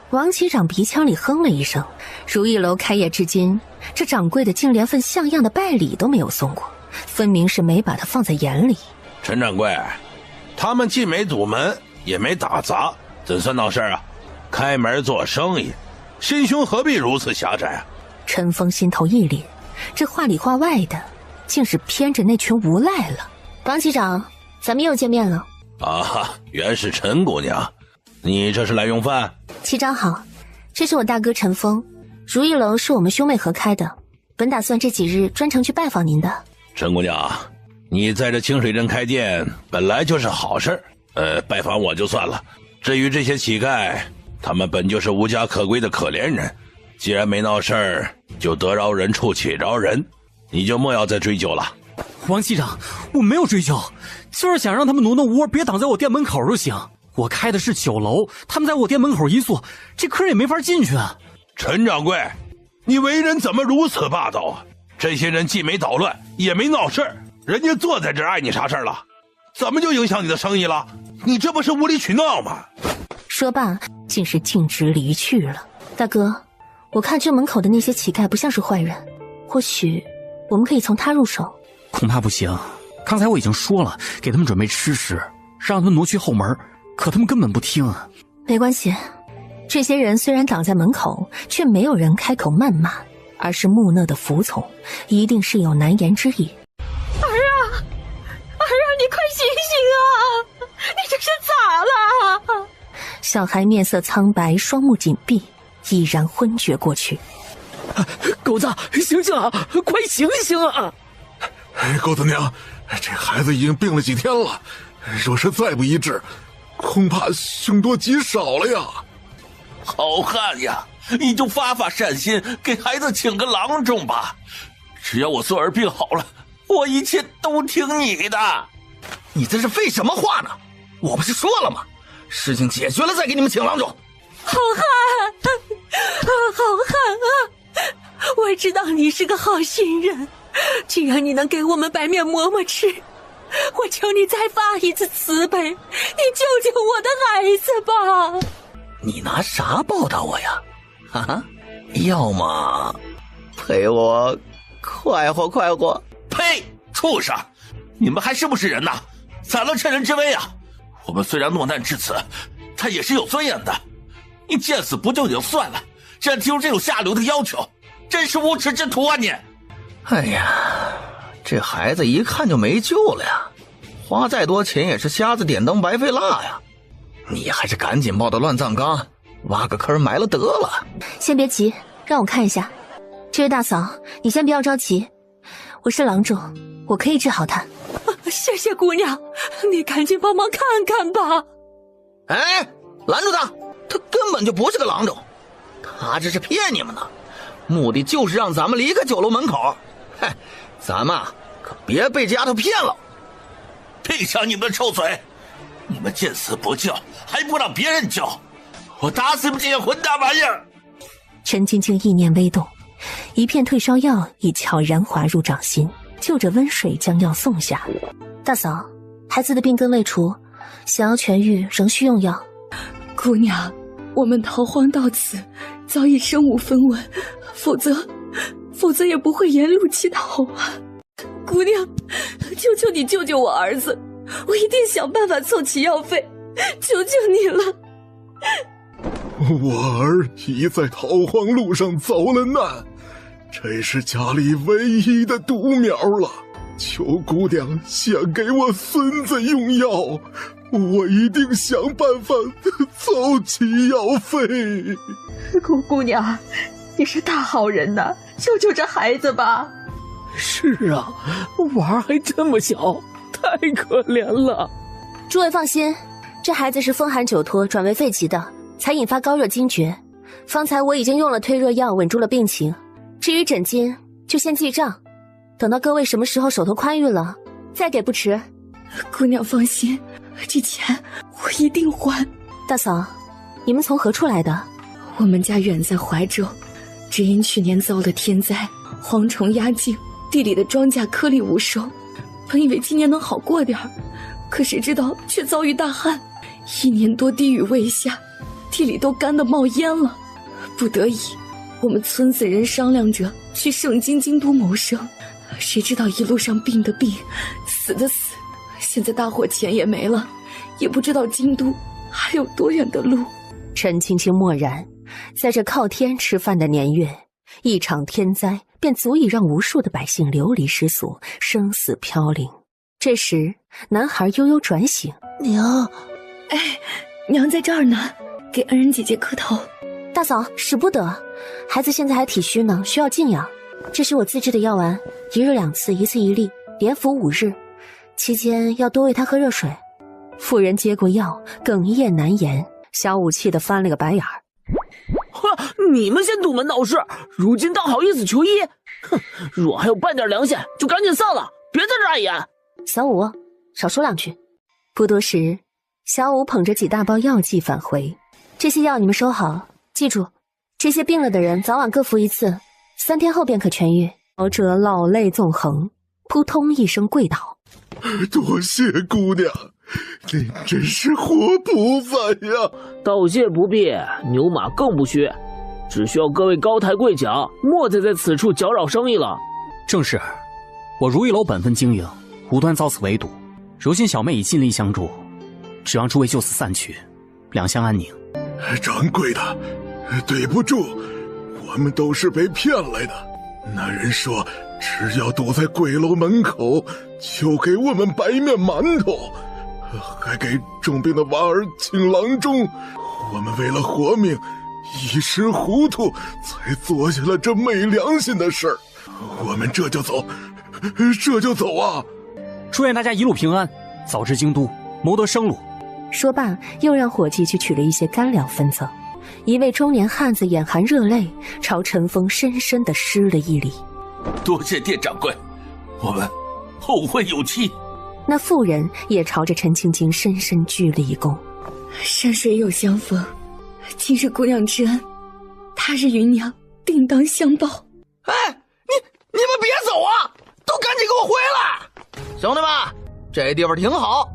王期长鼻腔里哼了一声。如意楼开业至今，这掌柜的竟连份像样的拜礼都没有送过，分明是没把他放在眼里。陈掌柜，他们既没堵门，也没打砸，怎算闹事啊？开门做生意，心胸何必如此狭窄啊？陈峰心头一凛，这话里话外的，竟是偏着那群无赖了。王期长，咱们又见面了。啊，原是陈姑娘，你这是来用饭？齐长好，这是我大哥陈峰，如意楼是我们兄妹合开的，本打算这几日专程去拜访您的。陈姑娘，你在这清水镇开店本来就是好事，拜访我就算了。至于这些乞丐，他们本就是无家可归的可怜人，既然没闹事儿，就得饶人处且饶人，你就莫要再追究了。王期长，我没有追究，就是想让他们挪窝，别挡在我店门口就行。我开的是酒楼，他们在我店门口一坐，这客人也没法进去啊。陈掌柜，你为人怎么如此霸道啊？这些人既没捣乱，也没闹事，人家坐在这儿碍你啥事了？怎么就影响你的生意了？你这不是无理取闹吗？说罢，竟是径直离去了。大哥，我看这门口的那些乞丐不像是坏人，或许我们可以从他入手。恐怕不行，刚才我已经说了，给他们准备吃食，让他们挪去后门，可他们根本不听。没关系，这些人虽然挡在门口，却没有人开口谩骂，而是木讷的服从，一定是有难言之意。儿啊，你快醒醒啊！你这是咋了？小孩面色苍白，双目紧闭，已然昏厥过去。狗子，醒醒啊！快醒醒啊！狗子娘，这孩子已经病了几天了，若是再不医治，恐怕凶多吉少了呀。好汉呀，你就发发善心，给孩子请个郎中吧。只要我孙儿病好了，我一切都听你的。你这是废什么话呢？我不是说了吗？事情解决了再给你们请郎中。好汉，好汉啊！我知道你是个好心人，既然你能给我们白面馍馍吃，我求你再发一次慈悲，你救救我的孩子吧！你拿啥报答我呀？啊？要么陪我快活快活。呸！畜生！你们还是不是人呐？咋能趁人之危啊？我们虽然落难至此，他也是有尊严的。你见死不救也就算了，竟然提出这种下流的要求，真是无耻之徒啊你！哎呀，这孩子一看就没救了呀，花再多钱也是瞎子点灯白费蜡呀。你还是赶紧抱到乱葬岗，挖个坑埋了得了。先别急，让我看一下。这位大嫂，你先不要着急，我是郎中，我可以治好他。谢谢姑娘，你赶紧帮忙看看吧。哎，拦住他！他根本就不是个郎中，他这是骗你们呢，目的就是让咱们离开酒楼门口。嗨，咱们可别被这丫头骗了。闭上你们的臭嘴！你们见死不救，还不让别人救，我打死你们这些混蛋玩意儿！陈晶晶意念微动，一片退烧药已悄然滑入掌心，就着温水将药送下。大嫂，孩子的病根未除，想要痊愈仍需用药。姑娘，我们逃荒到此，早已身无分文，否则也不会沿路乞讨啊。姑娘，求求你救救我儿子，我一定想办法凑齐药费，求求你了。我儿已在逃荒路上遭了难，这是家里唯一的独苗了，求姑娘先给我孙子用药，我一定想办法凑齐药费。姑娘，你是大好人呐，救救这孩子吧。是啊，娃儿还这么小，太可怜了。诸位放心，这孩子是风寒久脱转为肺疾的，才引发高热惊厥。方才我已经用了退热药稳住了病情，至于诊金就先记账，等到各位什么时候手头宽裕了再给不迟。姑娘放心，这钱我一定还。大嫂，你们从何处来的？我们家远在怀州，只因去年遭了天灾，蝗虫压境，地里的庄稼颗粒无收，本以为今年能好过点儿，可谁知道却遭遇大旱，1年多滴雨未下，地里都干得冒烟了。不得已，我们村子人商量着去盛京京都谋生，谁知道一路上病的病，死的死，现在大伙钱也没了，也不知道京都还有多远的路。陈青青默然，在这靠天吃饭的年月，一场天灾便足以让无数的百姓流离失所，生死飘零。这时，男孩悠悠转醒，娘，哎，娘在这儿呢，给恩人姐姐磕头。大嫂，使不得，孩子现在还体虚呢，需要静养。这是我自制的药丸，1日2次，1次1粒，连服5日，期间要多喂他喝热水。妇人接过药，哽咽难言。小五气得翻了个白眼儿。你们先堵门闹事，如今倒好意思求医。哼，若还有半点良心，就赶紧散了，别在这碍眼。小五，少说2句。不多时，小五捧着几大包药剂返回。这些药你们收好，记住，这些病了的人早晚各服1次，3天后便可痊愈。老者老泪纵横，扑通一声跪倒。多谢姑娘，您真是活菩萨呀！道谢不必，牛马更不需，只需要各位高抬贵脚，莫再在此处搅扰生意了。正是，我如意楼本分经营，无端遭此围堵。如今小妹已尽力相助，只望诸位就此散去，两相安宁。掌柜的，对不住，我们都是被骗来的。那人说，只要堵在贵楼门口，就给我们白面馒头，还给重病的娃儿请郎中。我们为了活命，一时糊涂，才做下了这昧良心的事儿。我们这就走啊！祝愿大家一路平安，早至京都，谋得生路。说罢，又让伙计去取了一些干粮分赠。一位中年汉子眼含热泪，朝陈峰深深地施了一礼。多谢店掌柜，我们后会有期。那妇人也朝着陈青青深深鞠了一躬。山水有相逢，今日姑娘之恩，他日与娘定当相报。哎，你们别走啊，都赶紧给我回来！兄弟们，这地方挺好，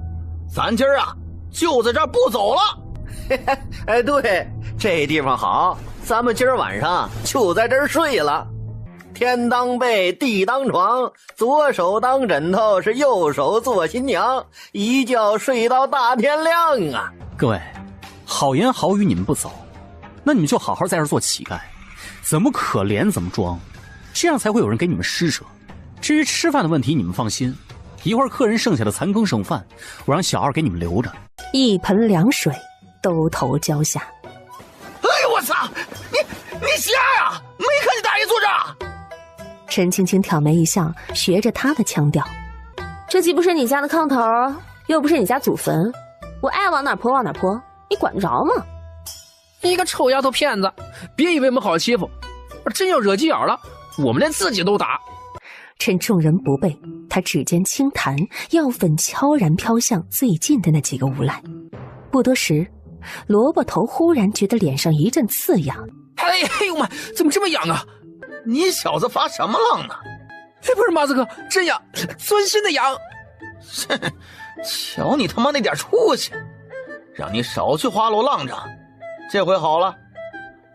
咱今儿啊就在这儿不走了。哎，对，这地方好，咱们今儿晚上就在这儿睡了。天当被，地当床，左手当枕头，是右手做新娘，一觉睡到大天亮啊！各位，好言好语你们不走，那你们就好好在这儿做乞丐，怎么可怜怎么装，这样才会有人给你们施舍。至于吃饭的问题，你们放心，一会儿客人剩下的残羹剩饭，我让小二给你们留着。一盆凉水兜头浇下。哎呦我操！你瞎呀？没看见大爷坐这儿？陈青青挑眉一笑，学着他的腔调：“这既不是你家的炕头，又不是你家祖坟，我爱往哪泼往哪泼，你管得着吗？”你个臭丫头片子，别以为我们好欺负，真要惹急眼了，我们连自己都打。趁众人不备，他指尖轻弹，药粉悄然飘向最近的那几个无赖。不多时，萝卜头忽然觉得脸上一阵刺痒。哎呦妈，怎么这么痒啊？你小子发什么浪呢？不是马子哥，真痒，钻心的痒。瞧你他妈那点出息，让你少去花落浪着，这回好了，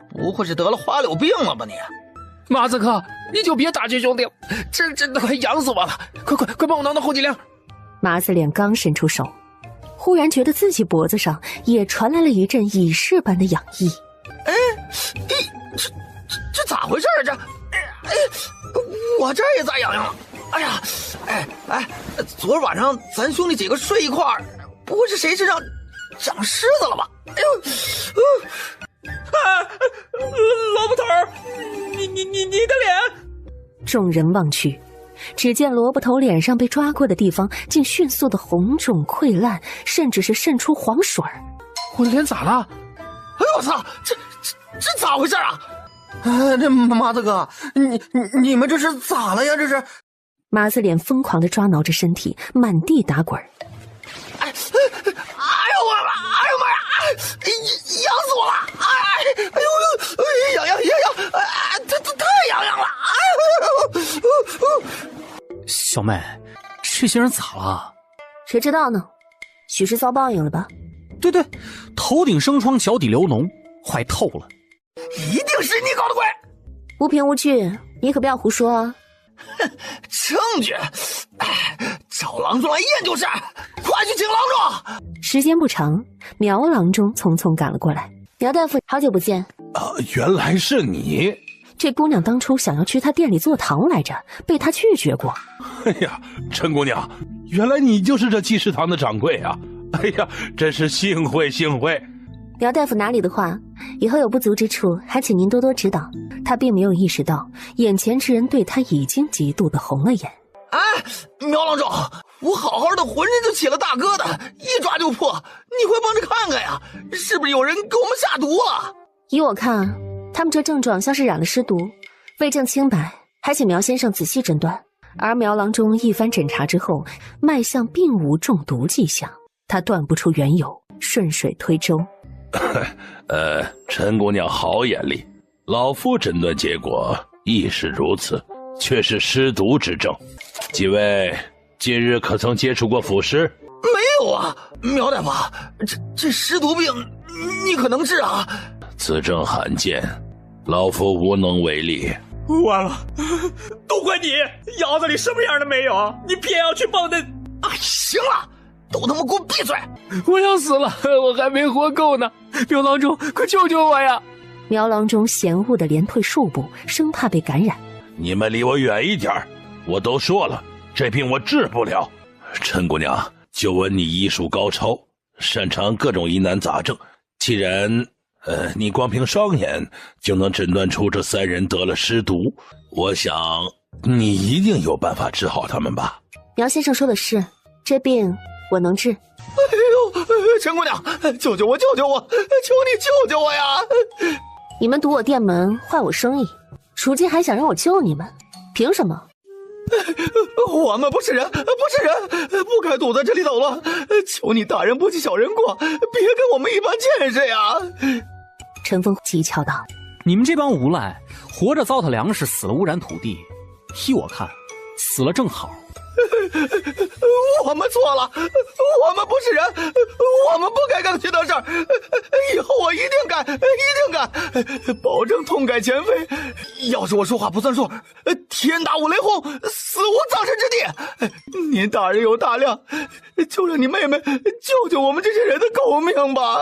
不会是得了花柳病了吧你？马子哥，你就别打击兄弟了，真的快痒死我了！快帮我挠挠后脊梁。麻子脸刚伸出手，忽然觉得自己脖子上也传来了一阵蚁噬般的痒意。哎，这咋回事啊？我这儿也咋痒痒了？哎呀，昨晚上咱兄弟几个睡一块儿，不会是谁身上长虱子了吧？哎呦，萝卜头，你的脸！众人望去，只见萝卜头脸上被抓过的地方竟迅速的红肿溃烂，甚至是渗出黄水。我的脸咋了？哎呦我操！这咋回事啊？这麻子哥，你们这是咋了呀？这是！麻子脸疯狂的抓挠着身体，满地打滚。哎呦妈呀！痒死我了！痒！太痒了！小妹，这些人咋了？谁知道呢？许是遭报应了吧？对，头顶生疮，脚底流脓，坏透了。一定是你搞的鬼！无凭无据，你可不要胡说啊！证据，找郎中来验就是，快去请郎中！时间不长，苗郎中匆匆赶了过来。苗大夫，好久不见。原来是你。这姑娘当初想要去他店里做堂来着，被他拒绝过。哎呀，陈姑娘，原来你就是这济世堂的掌柜啊！哎呀，真是幸会幸会。苗大夫哪里的话，以后有不足之处，还请您多多指导。他并没有意识到，眼前之人对他已经极度的红了眼。哎，苗郎中，我好好的浑身就起了大疙瘩，一抓就破，你快帮着看看呀，是不是有人给我们下毒了？依我看，他们这症状像是染了尸毒，为证清白，还请苗先生仔细诊断。而苗郎中一番诊查之后，脉象并无中毒迹象，他断不出缘由，顺水推舟。陈姑娘好眼力，老夫诊断结果亦是如此，却是尸毒之症。几位近日可曾接触过腐尸？没有啊，苗大夫，这尸毒病你可能治啊？此症罕见，老夫无能为力。完了，都怪你，窑子里什么样的没有，你偏要去帮他。哎，行了，都他妈给我闭嘴！我要死了，我还没活够呢！苗郎中，快救救我呀！苗郎中嫌恶的连退数步，生怕被感染。你们离我远一点，我都说了，这病我治不了。陈姑娘，就闻你医术高超，擅长各种疑难杂症，既然你光凭双眼就能诊断出这3人得了尸毒，我想你一定有办法治好他们吧？苗先生说的是，这病我能治。哎呦，陈姑娘，救救我，救救我，求你救救我呀！你们堵我店门，坏我生意，如今还想让我救你们，凭什么？我们不是人，不是人，不该堵在这里捣乱。求你大人不计小人过，别跟我们一般见识呀！陈峰讥诮道：“你们这帮无赖，活着糟蹋粮食，死了污染土地。依我看，死了正好。我们错了，我们不是人，我们不该干这档事儿。以后我一定改，一定改，保证痛改前非。要是我说话不算数，天打五雷轰，死无葬身之地。您大人有大量，就让你妹妹救救我们这些人的狗命吧。”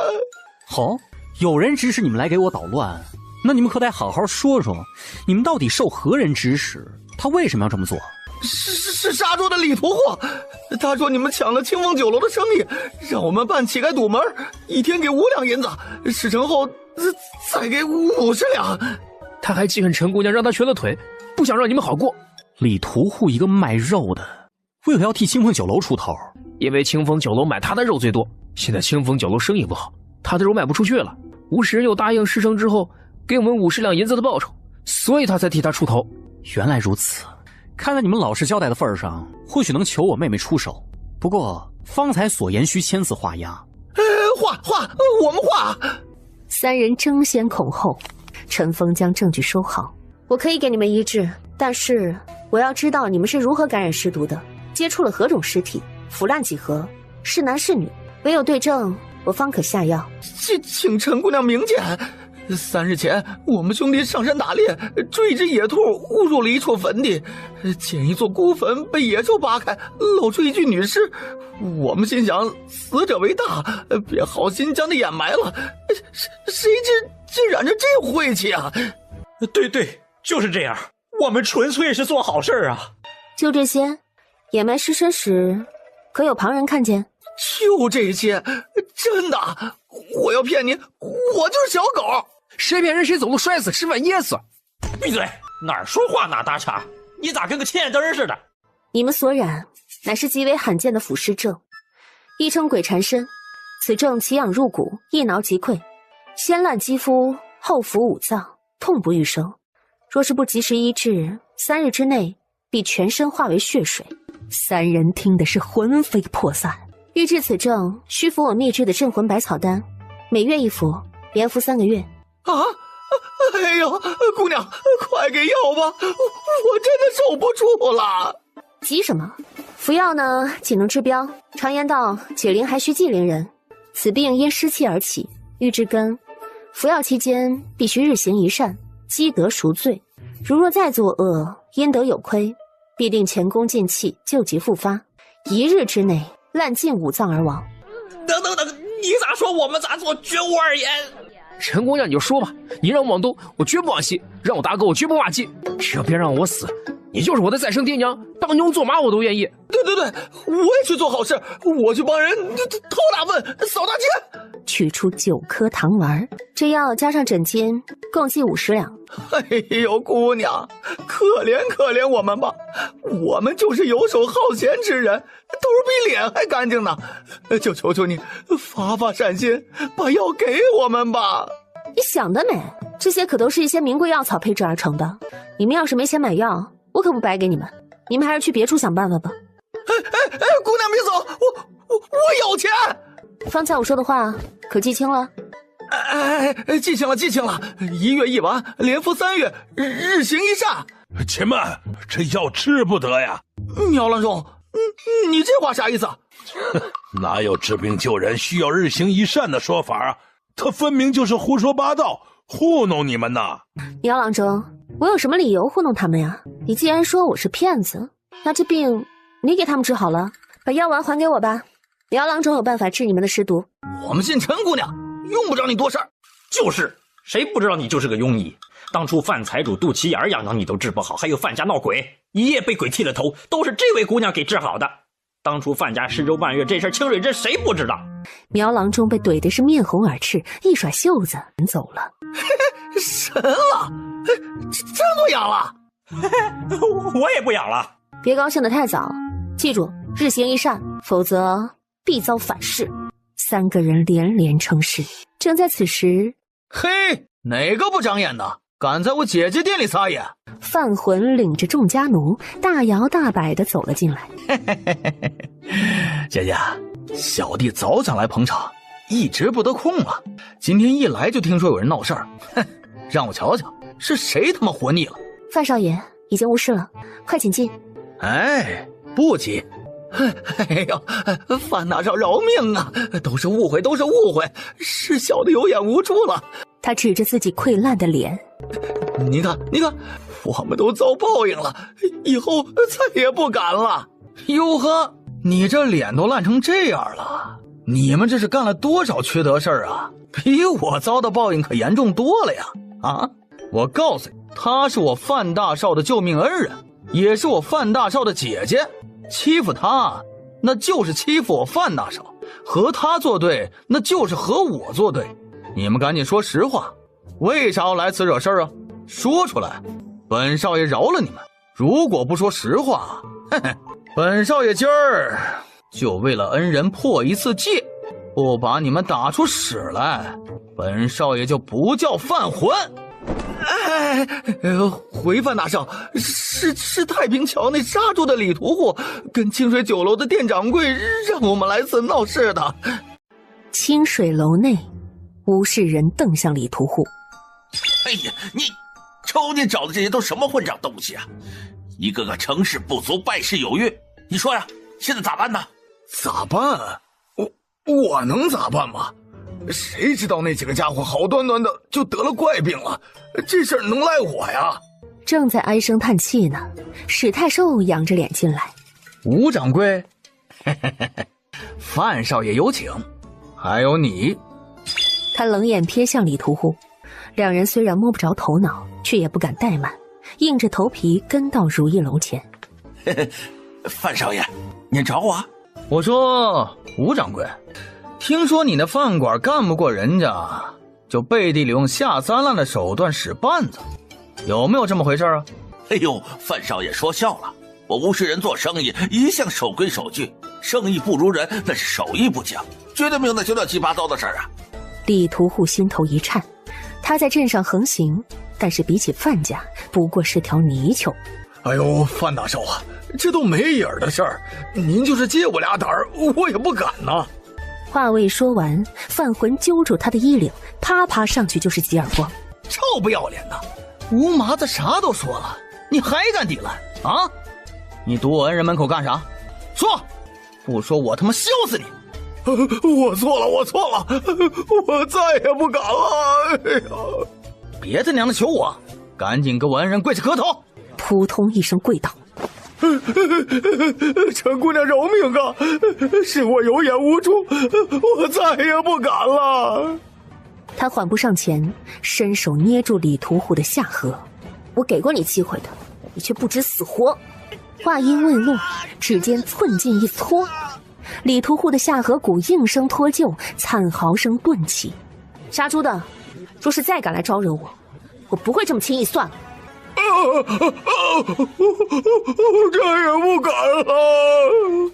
好，有人指使你们来给我捣乱，那你们可得好好说说，你们到底受何人指使？他为什么要这么做？是沙桌的李屠户，他说你们抢了清风酒楼的生意，让我们办乞丐堵门，一天给5两银子，事成后再给50两。他还记恨陈姑娘让他瘸了腿，不想让你们好过。李屠户一个卖肉的，为何要替清风酒楼出头？因为清风酒楼买他的肉最多，现在清风酒楼生意不好，他的肉卖不出去了。吴世仁又答应事成之后给我们50两银子的报酬，所以他才替他出头。原来如此。看在你们老实交代的份上，或许能求我妹妹出手。不过方才所言需签字画押。画，我们画。3人争先恐后，陈峰将证据收好。我可以给你们医治，但是我要知道你们是如何感染尸毒的，接触了何种尸体，腐烂几何，是男是女。唯有对证，我方可下药。请陈姑娘明鉴。3日前，我们兄弟上山打猎，追一只野兔，误入了一处坟地，见一座孤坟被野兽扒开，露出一具女尸。我们心想死者为大，便好心将他掩埋了，谁知竟染着这晦气啊！对，就是这样，我们纯粹是做好事啊。就这些，掩埋尸身时，可有旁人看见？就这些，真的，我要骗你，我就是小狗。谁骗人谁走路摔死，吃饭噎死。闭嘴，哪儿说话哪搭茬，你咋跟个欠灯似的？你们所染乃是极为罕见的腐尸症，亦称鬼缠身。此症奇痒入骨，一挠即溃，先烂肌肤，后腐五脏，痛不欲生。若是不及时医治，3日之内必全身化为血水。3人听的是魂飞魄散。欲治此症，需服我秘制的镇魂百草丹，每月1服，连服3个月。啊！哎呦，姑娘，快给药吧，我真的受不住了。急什么？服药呢，仅能治标。常言道，解铃还须系铃人。此病因湿气而起，欲治根，服药期间必须日行一善，积德赎罪。如若再作恶，阴德有亏，必定前功尽弃，旧疾复发，1日之内烂尽5脏而亡。等，你咋说我们咋做，绝无二言。陈姑娘，你就说吧，你让我往东，我绝不往西；让我打狗，我绝不骂街。只要别让我死，你就是我的再生爹娘，当牛做马我都愿意。对，对，我也去做好事，我去帮人掏大粪、扫大街。取出9颗糖丸，这药加上枕巾，共计50两。哎呦，姑娘，可怜我们吧，我们就是游手好闲之人，头比脸还干净呢。就求求你发善心，把药给我们吧。你想得美，这些可都是一些名贵药草配制而成的。你们要是没钱买药，我可不白给你们。你们还是去别处想办法吧。哎，姑娘别走，我有钱。方才我说的话可记清了？记清了。1月1丸，连服3月，日行1膳。且慢，这药治不得呀。苗郎中，你这话啥意思？哪有治病救人需要日行1膳的说法啊？他分明就是胡说八道，糊弄你们呐！苗郎中，我有什么理由糊弄他们呀？你既然说我是骗子，那这病你给他们治好了，把药丸还给我吧。苗郎中有办法治你们的尸毒。我们信陈姑娘，用不着你多事儿。就是，谁不知道你就是个庸医？当初范财主肚脐眼痒痒你都治不好，还有范家闹鬼，一夜被鬼剃了头，都是这位姑娘给治好的。当初范家施粥半月这事，清水镇谁不知道？苗郎中被怼的是面红耳赤，一甩袖子走了。神了，这都养了？我也不养了。别高兴得太早，记住日行1膳，否则必遭反噬。3个人连连称是。正在此时，嘿，哪个不长眼的，敢在我姐姐店里撒野？范魂领着众家奴大摇大摆地走了进来。姐姐，小弟早想来捧场，一直不得空啊。今天一来就听说有人闹事儿，让我瞧瞧是谁他妈活腻了。范少爷已经无事了，快请进。哎，不急。哎呦，范大少饶命啊！都是误会，是小的有眼无珠了。他指着自己溃烂的脸，你看，我们都遭报应了，以后再也不敢了。哟呵，你这脸都烂成这样了，你们这是干了多少缺德事儿啊？比我遭的报应可严重多了呀！啊，我告诉你，他是我范大少的救命恩人，也是我范大少的姐姐。欺负他，那就是欺负我范大少；和他作对，那就是和我作对。你们赶紧说实话，为啥要来此惹事啊？说出来，本少爷饶了你们。如果不说实话，本少爷今儿就为了恩人破一次戒，不把你们打出屎来，本少爷就不叫犯浑。回范大少，是太平桥那杀猪的李屠户跟清水酒楼的店掌柜让我们来此闹事的。清水楼内，无事人瞪向李屠户。哎呀，你瞅你找的这些都什么混账东西啊！一个个成事不足，败事有余。你说呀，现在咋办呢？咋办？我能咋办吗？谁知道那几个家伙好端端的就得了怪病了，这事儿能赖我呀？正在唉声叹气呢，史太寿仰着脸进来。吴掌柜，范少爷有请。还有你。他冷眼瞥向李屠户，两人虽然摸不着头脑，却也不敢怠慢，硬着头皮跟到如意楼前。范少爷，您找我？我说吴掌柜，听说你那饭馆干不过人家，就背地里用下三滥的手段使绊子，有没有这么回事啊？哎呦，范少爷说笑了，我吴氏人做生意一向守规守矩，生意不如人那是手艺不佳，绝对没有那些乱七八糟的事儿啊。李屠户心头一颤，他在镇上横行，但是比起范家不过是条泥鳅。哎呦，范大少啊，这都没影儿的事儿，您就是借我俩胆儿，我也不敢呐。话未说完，范魂揪住他的衣领，啪啪上去就是几耳光。臭不要脸呐！吴麻子啥都说了，你还敢抵赖啊？你堵我恩人门口干啥？说，不说我他妈削死你！我错了，我再也不敢了。哎呀！别他娘的求我，赶紧给我恩人跪下磕头！扑通一声跪倒。陈姑娘饶命啊！是我有眼无珠，我再也不敢了。他缓步上前，伸手捏住李屠户的下颌。我给过你机会的，你却不知死活。话音未落，指尖寸劲一搓，李屠户的下颌骨应声脱臼，惨嚎声顿起。杀猪的，若是再敢来招惹我，我不会这么轻易算了。再也不敢了。